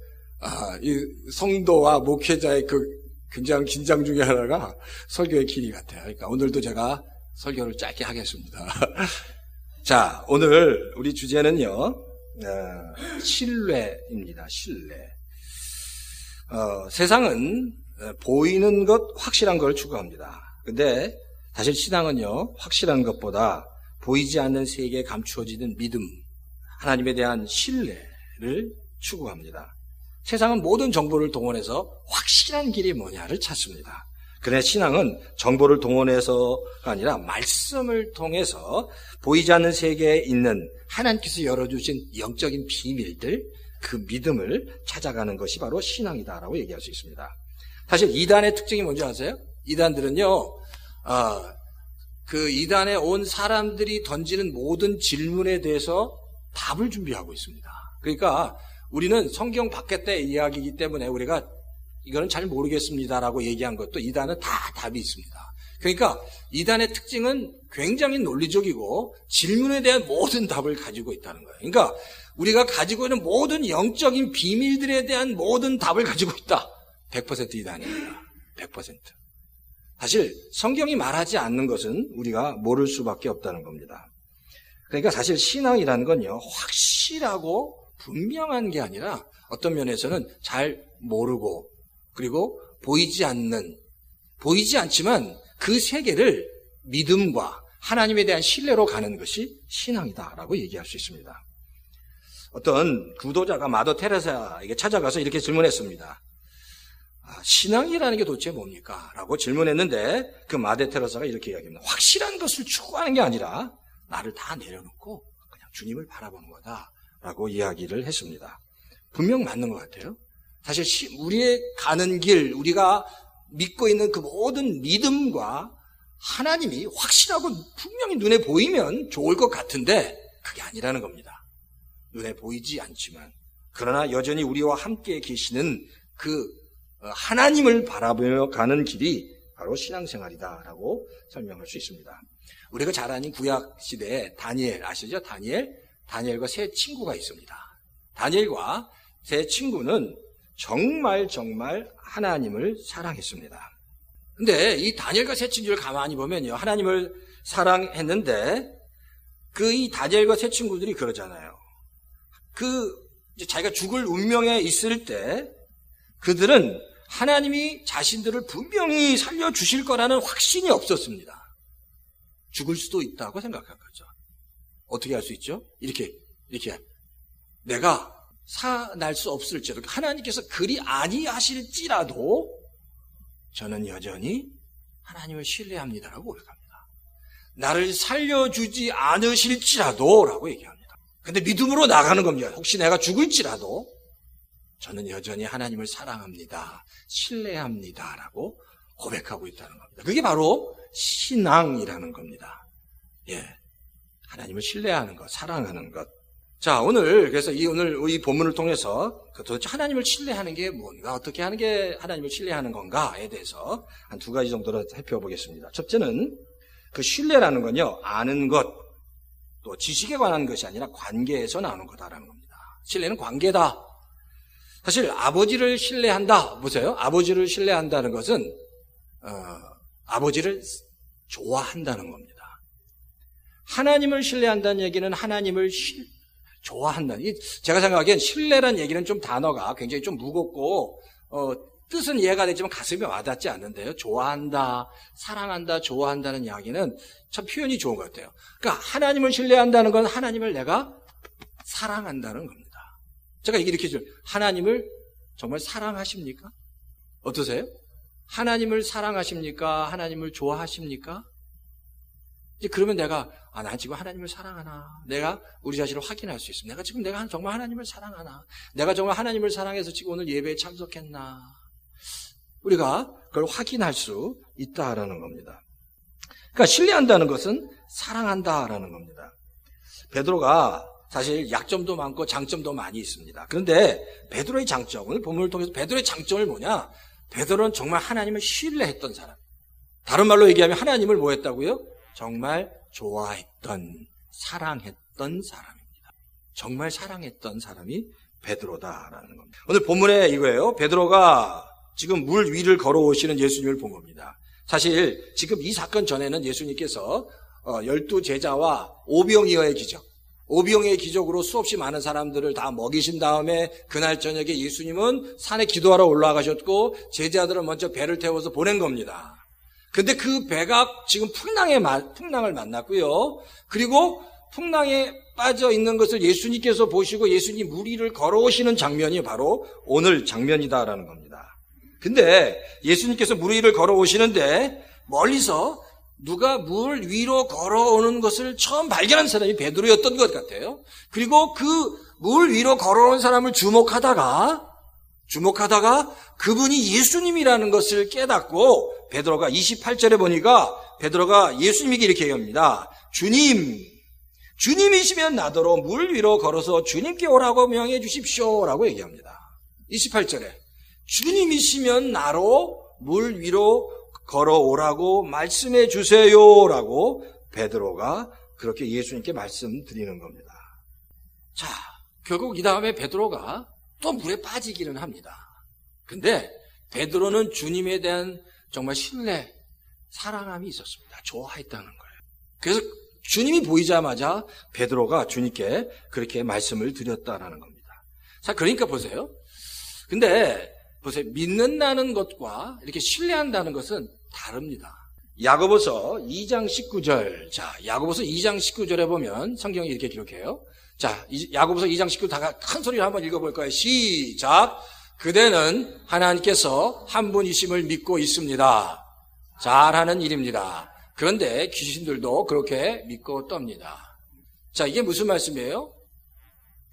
이 성도와 목회자의 그 굉장히 긴장 중에 하나가 설교의 길이 같아요. 그러니까 오늘도 제가 설교를 짧게 하겠습니다. 자, 오늘 우리 주제는요, 신뢰입니다. 신뢰. 세상은 보이는 것, 확실한 걸 추구합니다. 근데 사실 신앙은요, 확실한 것보다 보이지 않는 세계에 감추어지는 믿음, 하나님에 대한 신뢰를 추구합니다. 세상은 모든 정보를 동원해서 확실한 길이 뭐냐를 찾습니다. 그러나 신앙은 정보를 동원해서가 아니라 말씀을 통해서 보이지 않는 세계에 있는 하나님께서 열어주신 영적인 비밀들, 그 믿음을 찾아가는 것이 바로 신앙이다라고 얘기할 수 있습니다. 사실 이단의 특징이 뭔지 아세요? 이단들은요, 그 이단에 온 사람들이 던지는 모든 질문에 대해서 답을 준비하고 있습니다. 그러니까 우리는 성경 밖의 이야기이기 때문에 우리가 이거는 잘 모르겠습니다라고 얘기한 것도 이단은 다 답이 있습니다. 그러니까 이단의 특징은 굉장히 논리적이고 질문에 대한 모든 답을 가지고 있다는 거예요. 그러니까 우리가 가지고 있는 모든 영적인 비밀들에 대한 모든 답을 가지고 있다. 100% 이단입니다. 100%. 사실 성경이 말하지 않는 것은 우리가 모를 수밖에 없다는 겁니다. 그러니까 사실 신앙이라는 건요, 확실하고 분명한 게 아니라 어떤 면에서는 잘 모르고 그리고 보이지 않지만 그 세계를 믿음과 하나님에 대한 신뢰로 가는 것이 신앙이다라고 얘기할 수 있습니다. 어떤 구도자가 마더 테레사에게 찾아가서 이렇게 질문했습니다. 신앙이라는 게 도대체 뭡니까? 라고 질문했는데 그 마더 테레사가 이렇게 이야기합니다. 확실한 것을 추구하는 게 아니라 나를 다 내려놓고 그냥 주님을 바라보는 거다 라고 이야기를 했습니다. 분명 맞는 것 같아요. 사실 우리의 가는 길, 우리가 믿고 있는 그 모든 믿음과 하나님이 확실하고 분명히 눈에 보이면 좋을 것 같은데 그게 아니라는 겁니다. 눈에 보이지 않지만 그러나 여전히 우리와 함께 계시는 그 하나님을 바라보며 가는 길이 바로 신앙생활이다라고 설명할 수 있습니다. 우리가 잘 아는 구약 시대에 다니엘 아시죠? 다니엘과 세 친구가 있습니다. 다니엘과 세 친구는 정말 하나님을 사랑했습니다. 근데 이 다니엘과 세 친구를 가만히 보면요, 하나님을 사랑했는데 이 다니엘과 세 친구들이 그러잖아요. 이제 자기가 죽을 운명에 있을 때 그들은 하나님이 자신들을 분명히 살려주실 거라는 확신이 없었습니다. 죽을 수도 있다고 생각한 거죠. 어떻게 할 수 있죠? 이렇게 내가 살아날 수 없을지라도 하나님께서 그리 아니하실지라도 저는 여전히 하나님을 신뢰합니다라고 고백합니다. 나를 살려주지 않으실지라도 라고 얘기합니다. 근데 믿음으로 나가는 겁니다. 혹시 내가 죽을지라도 저는 여전히 하나님을 사랑합니다. 신뢰합니다. 라고 고백하고 있다는 겁니다. 그게 바로 신앙이라는 겁니다. 예. 하나님을 신뢰하는 것, 사랑하는 것. 자, 그래서 오늘 이 본문을 통해서 도대체 하나님을 신뢰하는 게 뭔가, 어떻게 하는 게 하나님을 신뢰하는 건가에 대해서 한 두 가지 정도로 살펴보겠습니다. 첫째는 그 신뢰라는 건요, 아는 것, 또 지식에 관한 것이 아니라 관계에서 나오는 거다라는 겁니다. 신뢰는 관계다. 사실 아버지를 신뢰한다. 보세요. 아버지를 신뢰한다는 것은 아버지를 좋아한다는 겁니다. 하나님을 신뢰한다는 얘기는 하나님을 좋아한다는. 제가 생각하기엔 신뢰란 얘기는 좀 단어가 굉장히 좀 무겁고 뜻은 이해가 되지만 가슴에 와닿지 않는데요. 좋아한다, 사랑한다, 좋아한다는 이야기는 참 표현이 좋은 것 같아요. 그러니까 하나님을 신뢰한다는 건 하나님을 내가 사랑한다는 겁니다. 제가 이렇게 좀 하나님을 정말 사랑하십니까? 어떠세요? 하나님을 사랑하십니까? 하나님을 좋아하십니까? 이제 그러면 내가 난 지금 하나님을 사랑하나? 내가 우리 자신을 확인할 수 있습니다. 내가 정말 하나님을 사랑하나? 내가 정말 하나님을 사랑해서 지금 오늘 예배에 참석했나? 우리가 그걸 확인할 수 있다라는 겁니다. 그러니까 신뢰한다는 것은 사랑한다라는 겁니다. 베드로가 사실 약점도 많고 장점도 많이 있습니다. 그런데 베드로의 장점, 오늘 본문을 통해서 베드로의 장점을 뭐냐? 베드로는 정말 하나님을 신뢰했던 사람. 다른 말로 얘기하면 하나님을 뭐 했다고요? 정말 좋아했던, 사랑했던 사람입니다. 정말 사랑했던 사람이 베드로다라는 겁니다. 오늘 본문에 이거예요. 베드로가 지금 물 위를 걸어오시는 예수님을 본 겁니다. 사실 지금 이 사건 전에는 예수님께서 12제자와 오병이어의 기적, 오병이어의 기적으로 수없이 많은 사람들을 다 먹이신 다음에 그날 저녁에 예수님은 산에 기도하러 올라가셨고 제자들은 먼저 배를 태워서 보낸 겁니다. 근데 그 배가 지금 풍랑을 만났고요. 그리고 풍랑에 빠져 있는 것을 예수님께서 보시고 예수님 물 위를 걸어오시는 장면이 바로 오늘 장면이다라는 겁니다. 근데 예수님께서 물 위를 걸어오시는데 멀리서 누가 물 위로 걸어오는 것을 처음 발견한 사람이 베드로였던 것 같아요. 그리고 그 물 위로 걸어온 사람을 주목하다가 그분이 예수님이라는 것을 깨닫고 베드로가 28절에 보니까 베드로가 예수님에게 이렇게 얘기합니다. 주님이시면 나더러 물 위로 걸어서 주님께 오라고 명해 주십시오 라고 얘기합니다. 28절에 주님이시면 나로 물 위로 걸어오라고 말씀해 주세요 라고 베드로가 그렇게 예수님께 말씀드리는 겁니다. 자, 결국 이 다음에 베드로가 또 물에 빠지기는 합니다. 근데 베드로는 주님에 대한 정말 신뢰, 사랑함이 있었습니다. 좋아했다는 거예요. 그래서 주님이 보이자마자 베드로가 주님께 그렇게 말씀을 드렸다라는 겁니다. 자, 그러니까 보세요. 근데 보세요. 믿는다는 것과 이렇게 신뢰한다는 것은 다릅니다. 야고보서 2장 19절. 자, 야고보서 2장 19절에 보면 성경이 이렇게 기록해요. 자, 야고보서 2장 19절 다 큰 소리로 한번 읽어볼까요? 시작. 그대는 하나님께서 한 분이심을 믿고 있습니다. 잘하는 일입니다. 그런데 귀신들도 그렇게 믿고 떱니다. 자, 이게 무슨 말씀이에요?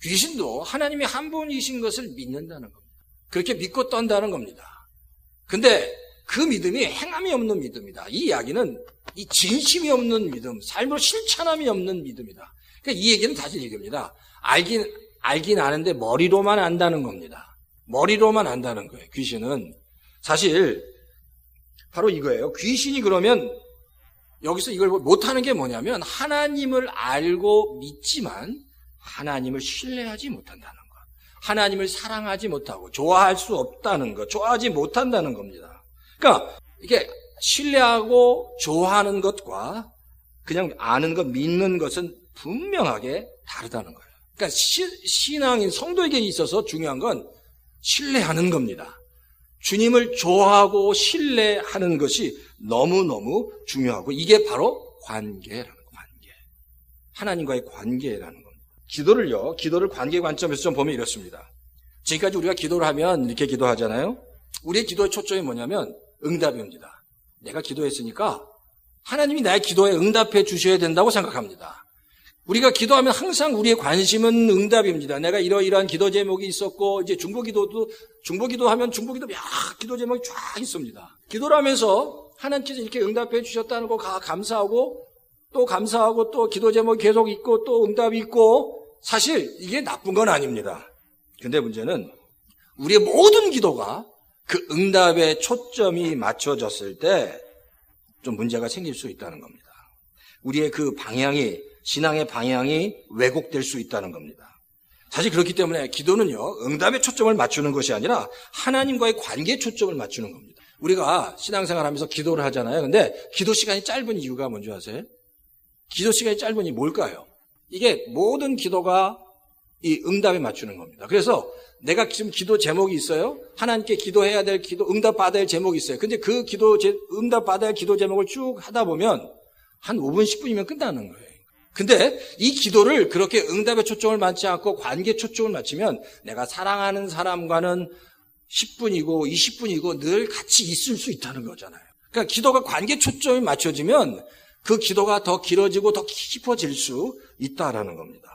귀신도 하나님이 한 분이신 것을 믿는다는 겁니다. 그렇게 믿고 떤다는 겁니다. 근데 그 믿음이 행함이 없는 믿음이다. 이 이야기는 이 진심이 없는 믿음, 삶으로 실천함이 없는 믿음이다. 그러니까 이 얘기는 사실 얘기입니다. 알긴 아는데 머리로만 안다는 겁니다. 머리로만 안다는 거예요. 귀신은 사실 바로 이거예요. 귀신이 그러면 여기서 이걸 못하는 게 뭐냐면 하나님을 알고 믿지만 하나님을 신뢰하지 못한다는 것. 하나님을 사랑하지 못하고 좋아할 수 없다는 것. 좋아하지 못한다는 겁니다. 그러니까 이게 신뢰하고 좋아하는 것과 그냥 아는 것, 믿는 것은 분명하게 다르다는 거예요. 그러니까 신앙인 성도에게 있어서 중요한 건 신뢰하는 겁니다. 주님을 좋아하고 신뢰하는 것이 너무너무 중요하고 이게 바로 관계라는 거예요. 관계. 하나님과의 관계라는 겁니다. 기도를 관계 관점에서 좀 보면 이렇습니다. 지금까지 우리가 기도를 하면 이렇게 기도하잖아요. 우리의 기도의 초점이 뭐냐면 응답입니다. 내가 기도했으니까 하나님이 나의 기도에 응답해 주셔야 된다고 생각합니다. 우리가 기도하면 항상 우리의 관심은 응답입니다. 내가 이러이러한 기도 제목이 있었고, 이제 중보기도 하면 중보기도 몇 기도 제목이 쫙 있습니다. 기도를 하면서 하나님께서 이렇게 응답해 주셨다는 거 감사하고, 또 기도 제목이 계속 있고, 또 응답이 있고, 사실 이게 나쁜 건 아닙니다. 근데 문제는 우리의 모든 기도가 그 응답에 초점이 맞춰졌을 때 좀 문제가 생길 수 있다는 겁니다. 우리의 그 방향이, 신앙의 방향이 왜곡될 수 있다는 겁니다. 사실 그렇기 때문에 기도는요, 응답에 초점을 맞추는 것이 아니라 하나님과의 관계에 초점을 맞추는 겁니다. 우리가 신앙생활 하면서 기도를 하잖아요. 근데 기도 시간이 짧은 이유가 뭔지 아세요? 기도 시간이 짧은 이유 뭘까요? 이게 모든 기도가 이 응답에 맞추는 겁니다. 그래서 내가 지금 기도 제목이 있어요. 하나님께 기도해야 될 응답 받아야 할 제목이 있어요. 근데 그 응답 받아야 할 기도 제목을 쭉 하다 보면 한 5분, 10분이면 끝나는 거예요. 근데 이 기도를 그렇게 응답에 초점을 맞지 않고 관계에 초점을 맞추면 내가 사랑하는 사람과는 10분이고 20분이고 늘 같이 있을 수 있다는 거잖아요. 그러니까 기도가 관계에 초점이 맞춰지면 그 기도가 더 길어지고 더 깊어질 수 있다라는 겁니다.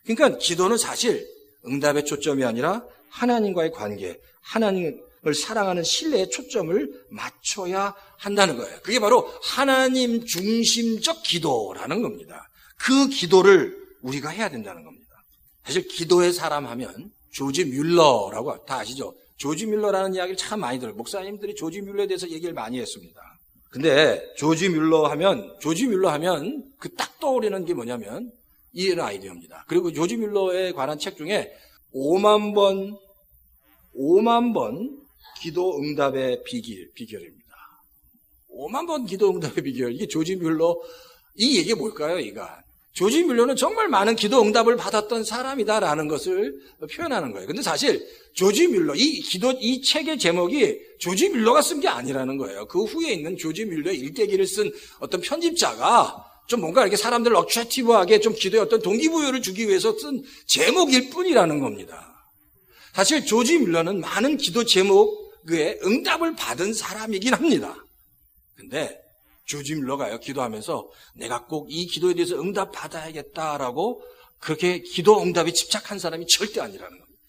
그러니까 기도는 사실 응답의 초점이 아니라 하나님과의 관계, 하나님을 사랑하는 신뢰에 초점을 맞춰야 한다는 거예요. 그게 바로 하나님 중심적 기도라는 겁니다. 그 기도를 우리가 해야 된다는 겁니다. 사실 기도의 사람 하면 조지 뮬러라고 다 아시죠? 조지 뮬러라는 이야기를 참 많이 들어요. 목사님들이 조지 뮬러에 대해서 얘기를 많이 했습니다. 근데 조지 뮬러 하면 그 딱 떠오르는 게 뭐냐면 이런 아이디어입니다. 그리고 조지 뮬러에 관한 책 중에 5만 번 기도 응답의 비결입니다. 5만 번 기도 응답의 비결. 이게 조지 뮬러, 이 얘기가 뭘까요, 이가? 조지 뮬러는 정말 많은 기도 응답을 받았던 사람이다라는 것을 표현하는 거예요. 근데 사실 조지 뮬러, 이 책의 제목이 조지 뮬러가 쓴 게 아니라는 거예요. 그 후에 있는 조지 뮬러의 일대기를 쓴 어떤 편집자가 좀 뭔가 이렇게 사람들을 어트랙티브하게 좀 기도에 어떤 동기부여를 주기 위해서 쓴 제목일 뿐이라는 겁니다. 사실 조지 뮬러는 많은 기도 제목에 응답을 받은 사람이긴 합니다. 근데 조지 뮬러가요, 기도하면서 내가 꼭 이 기도에 대해서 응답 받아야겠다라고 그렇게 기도 응답에 집착한 사람이 절대 아니라는 겁니다.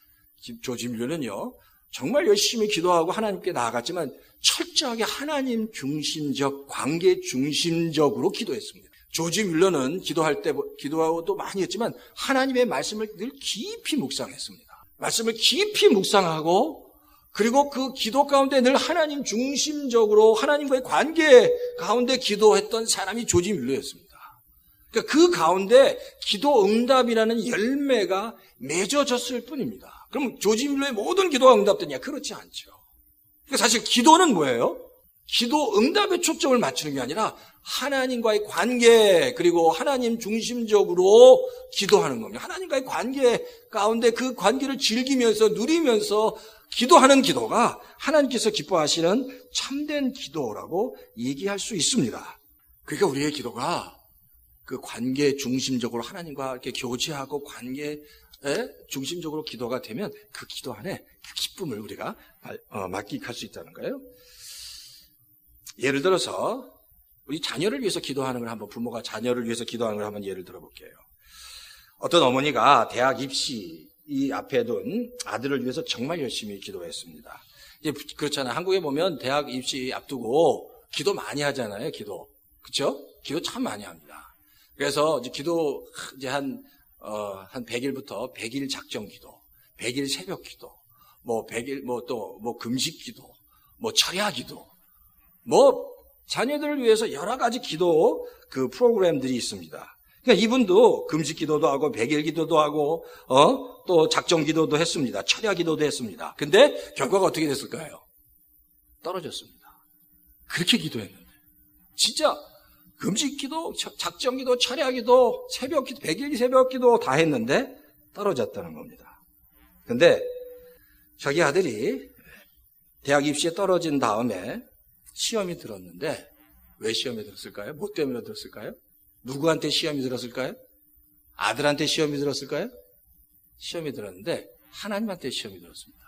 조지 뮬러는요, 정말 열심히 기도하고 하나님께 나아갔지만 철저하게 하나님 중심적, 관계 중심적으로 기도했습니다. 조지 뮬러는 기도하고도 많이 했지만 하나님의 말씀을 늘 깊이 묵상했습니다. 말씀을 깊이 묵상하고 그리고 그 기도 가운데 늘 하나님 중심적으로 하나님과의 관계 가운데 기도했던 사람이 조지 뮬러였습니다. 그러니까 그 가운데 기도 응답이라는 열매가 맺어졌을 뿐입니다. 그럼 조지 뮬러의 모든 기도가 응답되냐? 그렇지 않죠. 그러니까 사실 기도는 뭐예요? 기도 응답에 초점을 맞추는 게 아니라 하나님과의 관계, 그리고 하나님 중심적으로 기도하는 겁니다. 하나님과의 관계 가운데 그 관계를 즐기면서 누리면서 기도하는 기도가 하나님께서 기뻐하시는 참된 기도라고 얘기할 수 있습니다. 그러니까 우리의 기도가 그 관계 중심적으로 하나님과 이렇게 교제하고 관계에 중심적으로 기도가 되면 그 기도 안에 그 기쁨을 우리가 만끽할 수 있다는 거예요. 예를 들어서 우리 자녀를 위해서 기도하는 걸 한번, 부모가 자녀를 위해서 기도하는 걸 한번 예를 들어볼게요. 어떤 어머니가 대학 입시 이 앞에 둔 아들을 위해서 정말 열심히 기도했습니다. 이제 그렇잖아요. 한국에 보면 대학 입시 앞두고 기도 많이 하잖아요. 기도. 그렇죠? 기도 참 많이 합니다. 그래서 이제 기도 이제 한 100일부터 100일 작정 기도, 100일 새벽 기도, 100일 금식 기도, 철야 기도, 자녀들을 위해서 여러 가지 기도 그 프로그램들이 있습니다. 그러니까 이분도 금식 기도도 하고, 100일 기도도 하고, 또 작정 기도도 했습니다. 철야 기도도 했습니다. 근데 결과가 어떻게 됐을까요? 떨어졌습니다. 그렇게 기도했는데. 진짜 금식 기도, 작정 기도, 철야 기도, 새벽 기도, 100일 새벽 기도 다 했는데 떨어졌다는 겁니다. 근데 자기 아들이 대학 입시에 떨어진 다음에 시험이 들었는데 왜 시험이 들었을까요? 뭐 때문에 들었을까요? 누구한테 시험이 들었을까요? 아들한테 시험이 들었을까요? 시험이 들었는데 하나님한테 시험이 들었습니다.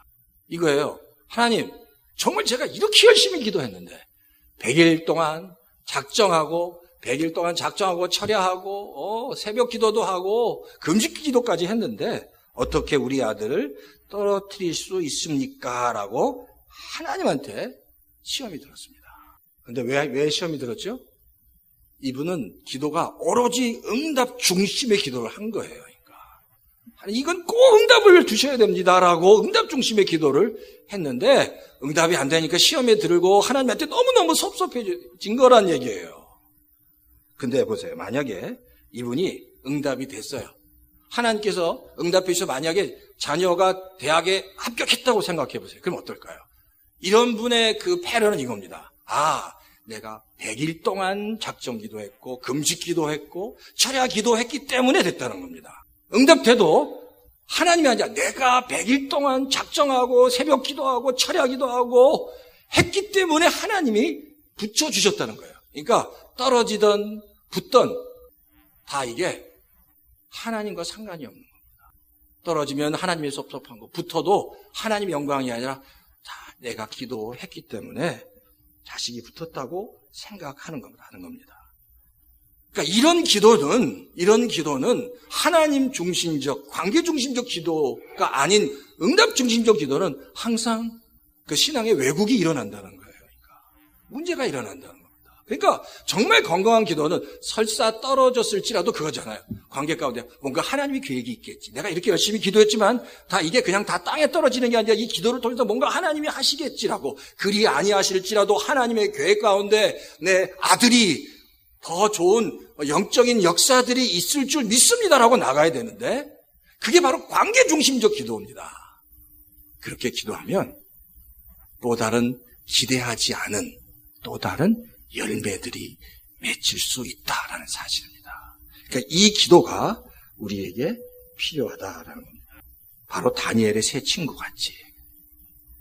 이거예요. 하나님, 정말 제가 이렇게 열심히 기도했는데 100일 동안 작정하고 100일 동안 작정하고 철야하고 새벽 기도도 하고 금식 기도까지 했는데 어떻게 우리 아들을 떨어뜨릴 수 있습니까? 라고 하나님한테 시험이 들었습니다. 근데 왜 시험이 들었죠? 이분은 기도가 오로지 응답 중심의 기도를 한 거예요. 그러니까 이건 꼭 응답을 두셔야 됩니다라고 응답 중심의 기도를 했는데 응답이 안 되니까 시험에 들고 하나님한테 너무너무 섭섭해진 거란 얘기예요. 근데 보세요. 만약에 이분이 응답이 됐어요. 하나님께서 응답해 주셔서 만약에 자녀가 대학에 합격했다고 생각해 보세요. 그럼 어떨까요? 이런 분의 그 패러는 이겁니다. 내가 100일 동안 작정 기도했고 금식 기도했고 철야 기도했기 때문에 됐다는 겁니다. 응답돼도 하나님이 아니라 내가 100일 동안 작정하고 새벽 기도하고 철야 기도하고 했기 때문에 하나님이 붙여주셨다는 거예요. 그러니까 떨어지던 붙던 다 이게 하나님과 상관이 없는 겁니다. 떨어지면 하나님의 섭섭한 거, 붙어도 하나님의 영광이 아니라 내가 기도했기 때문에 자식이 붙었다고 생각하는 겁니다. 그러니까 이런 기도는 하나님 중심적, 관계 중심적 기도가 아닌 응답 중심적 기도는 항상 그 신앙의 왜곡이 일어난다는 거예요. 그러니까 문제가 일어난다는 겁니다. 그러니까 정말 건강한 기도는 설사 떨어졌을지라도 그거잖아요. 관계 가운데 뭔가 하나님의 계획이 있겠지. 내가 이렇게 열심히 기도했지만 이게 그냥 다 땅에 떨어지는 게 아니라 이 기도를 통해서 뭔가 하나님이 하시겠지라고, 그리 아니하실지라도 하나님의 계획 가운데 내 아들이 더 좋은 영적인 역사들이 있을 줄 믿습니다라고 나가야 되는데 그게 바로 관계 중심적 기도입니다. 그렇게 기도하면 또 다른 기대하지 않은 또 다른 열매들이 맺힐 수 있다라는 사실입니다. 그러니까 이 기도가 우리에게 필요하다라는 겁니다. 바로 다니엘의 세 친구 같이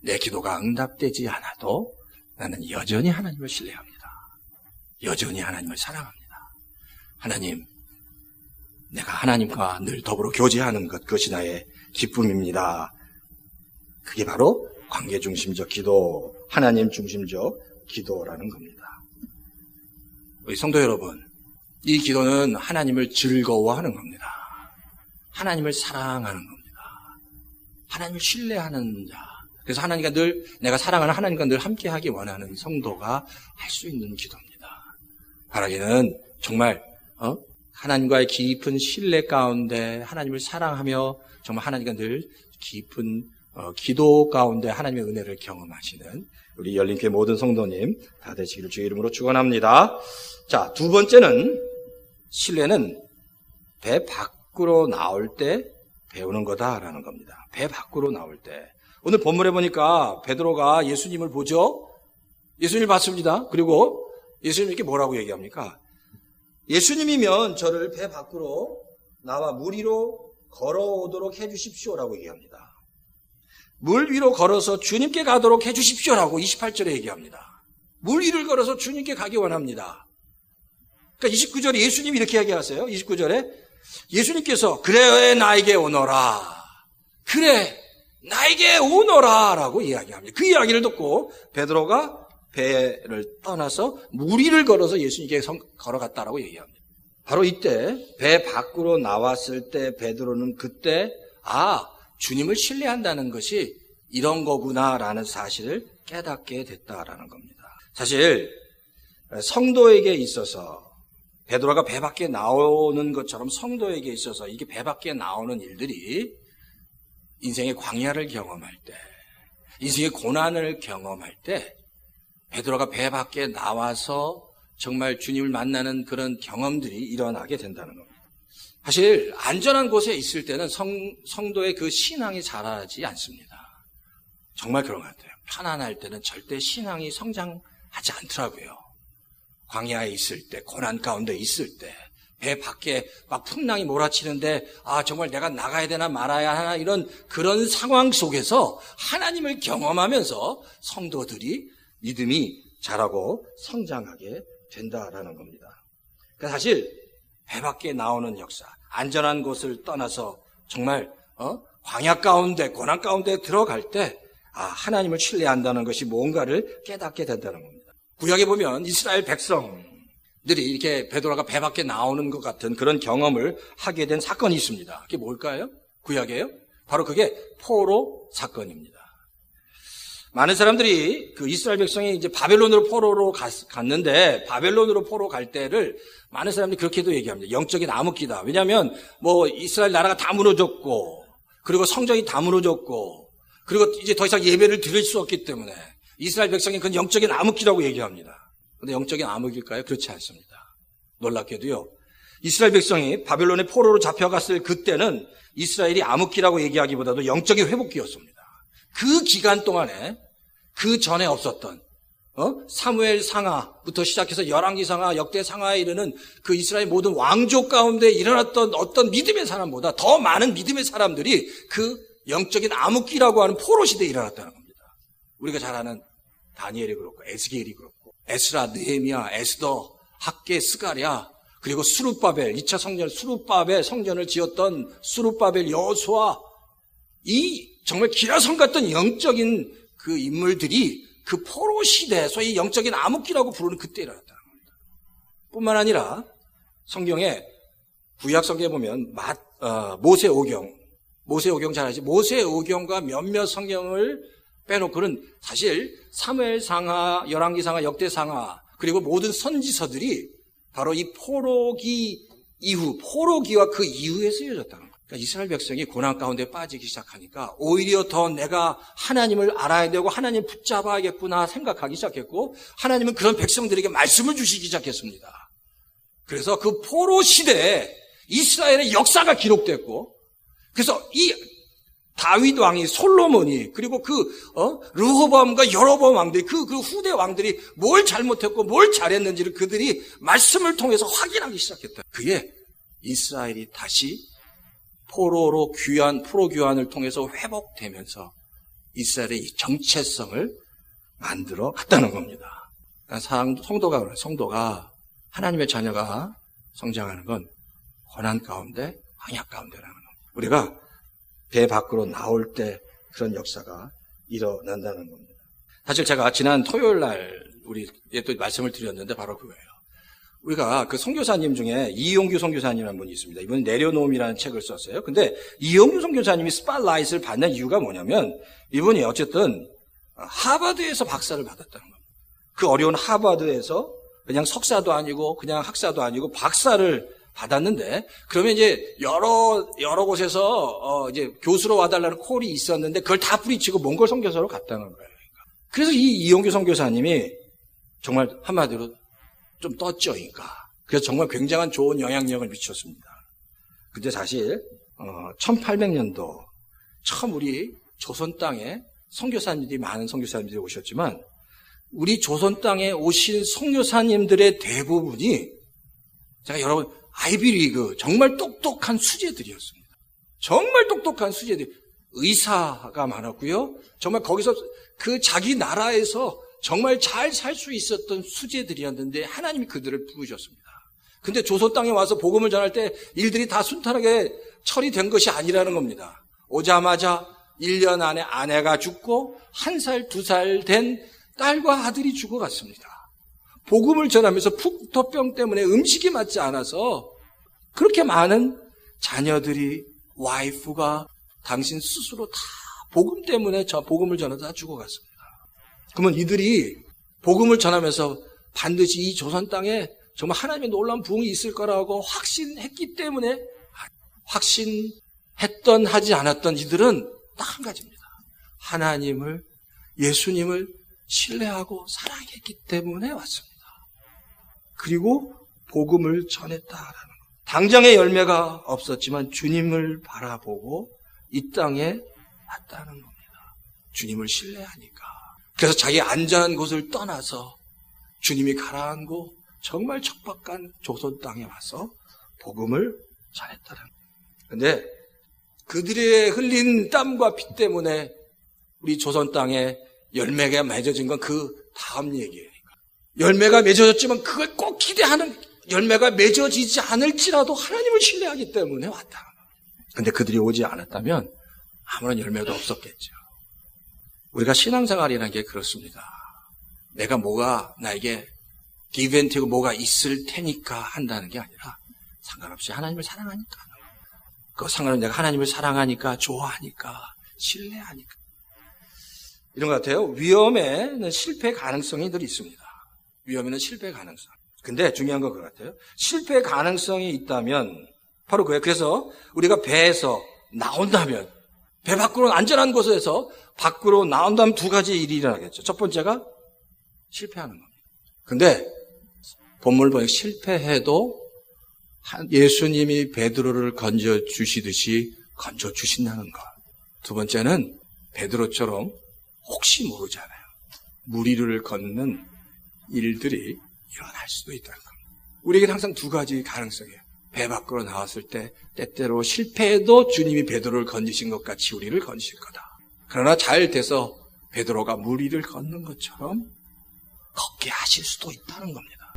내 기도가 응답되지 않아도 나는 여전히 하나님을 신뢰합니다. 여전히 하나님을 사랑합니다. 하나님, 내가 하나님과 늘 더불어 교제하는 것, 그것이 나의 기쁨입니다. 그게 바로 관계 중심적 기도, 하나님 중심적 기도라는 겁니다. 우리 성도 여러분, 이 기도는 하나님을 즐거워하는 겁니다. 하나님을 사랑하는 겁니다. 하나님을 신뢰하는 자. 그래서 하나님과 늘, 내가 사랑하는 하나님과 늘 함께하기 원하는 성도가 할 수 있는 기도입니다. 바라기는 정말 하나님과의 깊은 신뢰 가운데 하나님을 사랑하며 정말 하나님과 늘 깊은 기도 가운데 하나님의 은혜를 경험하시는 우리 열린교회 모든 성도님 다 되시기를 주의 이름으로 축원합니다. 자, 두 번째는 신뢰는 배 밖으로 나올 때 배우는 거다라는 겁니다. 배 밖으로 나올 때. 오늘 본문에 보니까 베드로가 예수님을 보죠. 예수님을 봤습니다. 그리고 예수님께 뭐라고 얘기합니까? 예수님이면 저를 배 밖으로 나와 물 위로 걸어오도록 해주십시오라고 얘기합니다. 물 위로 걸어서 주님께 가도록 해주십시오라고 28절에 얘기합니다. 물 위를 걸어서 주님께 가기 원합니다. 그러니까 29절에 예수님이 이렇게 얘기하세요. 29절에 예수님께서 그래 나에게 오너라. 그래 나에게 오너라 라고 이야기합니다. 그 이야기를 듣고 베드로가 배를 떠나서 물 위를 걸어서 예수님께 걸어갔다라고 얘기합니다. 바로 이때 배 밖으로 나왔을 때 베드로는 그때 주님을 신뢰한다는 것이 이런 거구나라는 사실을 깨닫게 됐다라는 겁니다. 사실 성도에게 있어서 베드로가 배 밖에 나오는 것처럼 성도에게 있어서 이게 배 밖에 나오는 일들이 인생의 광야를 경험할 때, 인생의 고난을 경험할 때 베드로가 배 밖에 나와서 정말 주님을 만나는 그런 경험들이 일어나게 된다는 겁니다. 사실 안전한 곳에 있을 때는 성도의 그 신앙이 자라지 않습니다. 정말 그런 것 같아요. 편안할 때는 절대 신앙이 성장하지 않더라고요. 광야에 있을 때, 고난 가운데 있을 때, 배 밖에 막 풍랑이 몰아치는데 정말 내가 나가야 되나 말아야 하나 이런 그런 상황 속에서 하나님을 경험하면서 성도들이 믿음이 자라고 성장하게 된다라는 겁니다. 그러니까 사실 배 밖에 나오는 역사, 안전한 곳을 떠나서 정말 광야 가운데, 고난 가운데 들어갈 때 하나님을 신뢰한다는 것이 뭔가를 깨닫게 된다는 겁니다. 구약에 보면 이스라엘 백성들이 이렇게 베드로가 배 밖에 나오는 것 같은 그런 경험을 하게 된 사건이 있습니다. 그게 뭘까요? 구약이에요? 바로 그게 포로 사건입니다. 많은 사람들이 그 이스라엘 백성이 이제 바벨론으로 포로로 갔는데 바벨론으로 포로 갈 때를 많은 사람들이 그렇게도 얘기합니다. 영적인 암흑기다. 왜냐하면 이스라엘 나라가 다 무너졌고 그리고 성전이 다 무너졌고 그리고 이제 더 이상 예배를 드릴 수 없기 때문에 이스라엘 백성이 그건 영적인 암흑기라고 얘기합니다. 그런데 영적인 암흑일까요? 그렇지 않습니다. 놀랍게도요. 이스라엘 백성이 바벨론의 포로로 잡혀갔을 그때는 이스라엘이 암흑기라고 얘기하기보다도 영적인 회복기였습니다. 그 기간 동안에 그 전에 없었던 사무엘 상하부터 시작해서 열왕기 상하, 역대 상하에 이르는 그 이스라엘 모든 왕족 가운데 일어났던 어떤 믿음의 사람보다 더 많은 믿음의 사람들이 그 영적인 암흑기라고 하는 포로 시대에 일어났다는 겁니다. 우리가 잘 아는 다니엘이 그렇고 에스겔이 그렇고 에스라, 느헤미야, 에스더, 학개, 스가랴 그리고 수룹바벨, 2차 성전 수룹바벨 성전을 지었던 수룹바벨, 여호수아 이 정말 기라성 같던 영적인 그 인물들이 그 포로 시대, 소위 영적인 암흑기라고 부르는 그때 일어났다는 겁니다. 뿐만 아니라 성경에 구약 성경에 보면 모세오경 잘 아시죠? 모세오경과 몇몇 성경을 빼놓고는 사실 사무엘 상하, 열왕기 상하, 역대 상하 그리고 모든 선지서들이 바로 이 포로기 이후, 포로기와 그 이후에 쓰여졌다는 거예요. 그러니까 이스라엘 백성이 고난 가운데 빠지기 시작하니까 오히려 더 내가 하나님을 알아야 되고 하나님 붙잡아야겠구나 생각하기 시작했고 하나님은 그런 백성들에게 말씀을 주시기 시작했습니다. 그래서 그 포로 시대에 이스라엘의 역사가 기록됐고 그래서 이 다윗 왕이 솔로몬이 그리고 르호보암과 여로보암 왕들이 그 후대 왕들이 뭘 잘못했고 뭘 잘했는지를 그들이 말씀을 통해서 확인하기 시작했다. 그게 이스라엘이 다시 포로 교환을 통해서 회복되면서 이스라엘의 이 정체성을 만들어 갔다는 겁니다. 그러니까 성도가 하나님의 자녀가 성장하는 건 고난 가운데, 광야 가운데라는 겁니다. 우리가 배 밖으로 나올 때 그런 역사가 일어난다는 겁니다. 사실 제가 지난 토요일 날 우리에 또 말씀을 드렸는데 바로 그거예요. 우리가 그 선교사님 중에 이용규 선교사님이라는 분이 있습니다. 이분은 내려놓음이라는 책을 썼어요. 근데 이용규 선교사님이 스팟라이트를 받는 이유가 뭐냐면 이분이 어쨌든 하버드에서 박사를 받았다는 겁니다. 그 어려운 하버드에서 그냥 석사도 아니고 그냥 학사도 아니고 박사를 받았는데 그러면 이제 여러 곳에서 이제 교수로 와달라는 콜이 있었는데 그걸 다 뿌리치고 몽골 선교사로 갔다는 거예요. 그래서 이 이용규 선교사님이 정말 한마디로 좀 떴죠, 그러니까. 그래서 정말 굉장한 좋은 영향력을 미쳤습니다. 근데 사실 1800년도 처음 우리 조선 땅에 많은 선교사님들이 오셨지만 우리 조선 땅에 오신 선교사님들의 대부분이 제가 여러분 아이비리그 정말 똑똑한 수재들이었습니다. 정말 똑똑한 수재들. 의사가 많았고요. 정말 거기서 그 자기 나라에서 정말 잘 살 수 있었던 수재들이었는데 하나님이 그들을 부르셨습니다. 근데 조선 땅에 와서 복음을 전할 때 일들이 다 순탄하게 처리된 것이 아니라는 겁니다. 오자마자 1년 안에 아내가 죽고 1살, 2살 된 딸과 아들이 죽어갔습니다. 복음을 전하면서 풍토병 때문에 음식이 맞지 않아서 그렇게 많은 자녀들이 와이프가 당신 스스로 다 복음 때문에 복음을 전하다 죽어갔습니다. 그러면 이들이 복음을 전하면서 반드시 이 조선 땅에 정말 하나님의 놀라운 부흥이 있을 거라고 확신했기 때문에 확신했던 하지 않았던 이들은 딱 한 가지입니다. 하나님을 예수님을 신뢰하고 사랑했기 때문에 왔습니다. 그리고 복음을 전했다라는 것. 당장의 열매가 없었지만 주님을 바라보고 이 땅에 왔다는 겁니다. 주님을 신뢰하니까. 그래서 자기 안전한 곳을 떠나서 주님이 가라앉고 정말 척박한 조선 땅에 와서 복음을 전했다는 겁니다. 그런데 그들의 흘린 땀과 피 때문에 우리 조선 땅에 열매가 맺어진 건 그 다음 얘기예요. 열매가 맺어졌지만 그걸 꼭 기대하는 열매가 맺어지지 않을지라도 하나님을 신뢰하기 때문에 왔다. 근데 그들이 오지 않았다면 아무런 열매도 없었겠죠. 우리가 신앙생활이라는 게 그렇습니다. 내가 뭐가 나에게 give and take 뭐가 있을 테니까 한다는 게 아니라 상관없이 하나님을 사랑하니까. 그 상관없이 내가 하나님을 사랑하니까, 좋아하니까, 신뢰하니까. 이런 것 같아요. 위험에는 실패 가능성이 늘 있습니다. 위험에는 실패 가능성. 근데 중요한 건 그것 같아요. 실패 가능성이 있다면 바로 그거예요. 그래서 우리가 배에서 나온다면, 배 밖으로 안전한 곳에서 밖으로 나온다면 두 가지 일이 일어나겠죠. 첫 번째가 실패하는 겁니다. 근데 본문을 보니 실패해도 예수님이 베드로를 건져주시듯이 건져주신다는 것. 두 번째는 베드로처럼 혹시 모르잖아요. 무리를 걷는 일들이 일어날 수도 있다는 겁니다. 우리에게는 항상 두 가지 가능성이에요. 배 밖으로 나왔을 때 때때로 실패해도 주님이 베드로를 건지신 것 같이 우리를 건지실 거다. 그러나 잘 돼서 베드로가 무리를 걷는 것처럼 걷게 하실 수도 있다는 겁니다.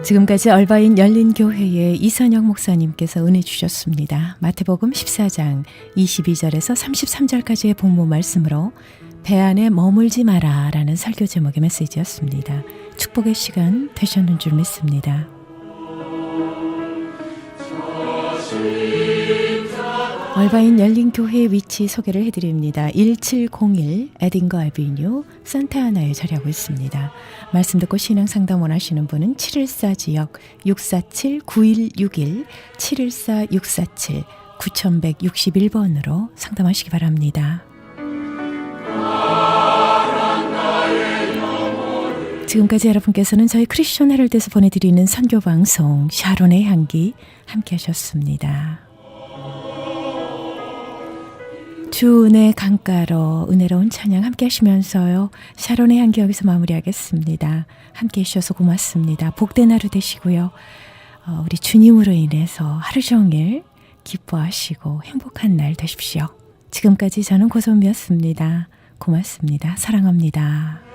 지금까지 얼바인 열린교회의 이선영 목사님께서 은혜 주셨습니다. 마태복음 14장 22절에서 33절까지의 본문 말씀으로 배 안에 머물지 마라 라는 설교 제목의 메시지였습니다. 축복의 시간 되셨는 줄 믿습니다. 얼바인 열린교회의 위치 소개를 해드립니다. 1701 에딩거 애비뉴 산타아나에 자리하고 있습니다. 말씀 듣고 신앙상담 원하시는 분은 714지역 647-9161 714-647-9161번으로 상담하시기 바랍니다. 지금까지 여러분께서는 저희 크리스천 헤럴드에서 보내드리는 선교방송 샤론의 향기 함께 하셨습니다. 주 은혜 강가로 은혜로운 찬양 함께 하시면서요. 샤론의 향기 여기서 마무리하겠습니다. 함께 해주셔서 고맙습니다. 복된 하루 되시고요. 우리 주님으로 인해서 하루 종일 기뻐하시고 행복한 날 되십시오. 지금까지 저는 고선미였습니다. 고맙습니다. 사랑합니다.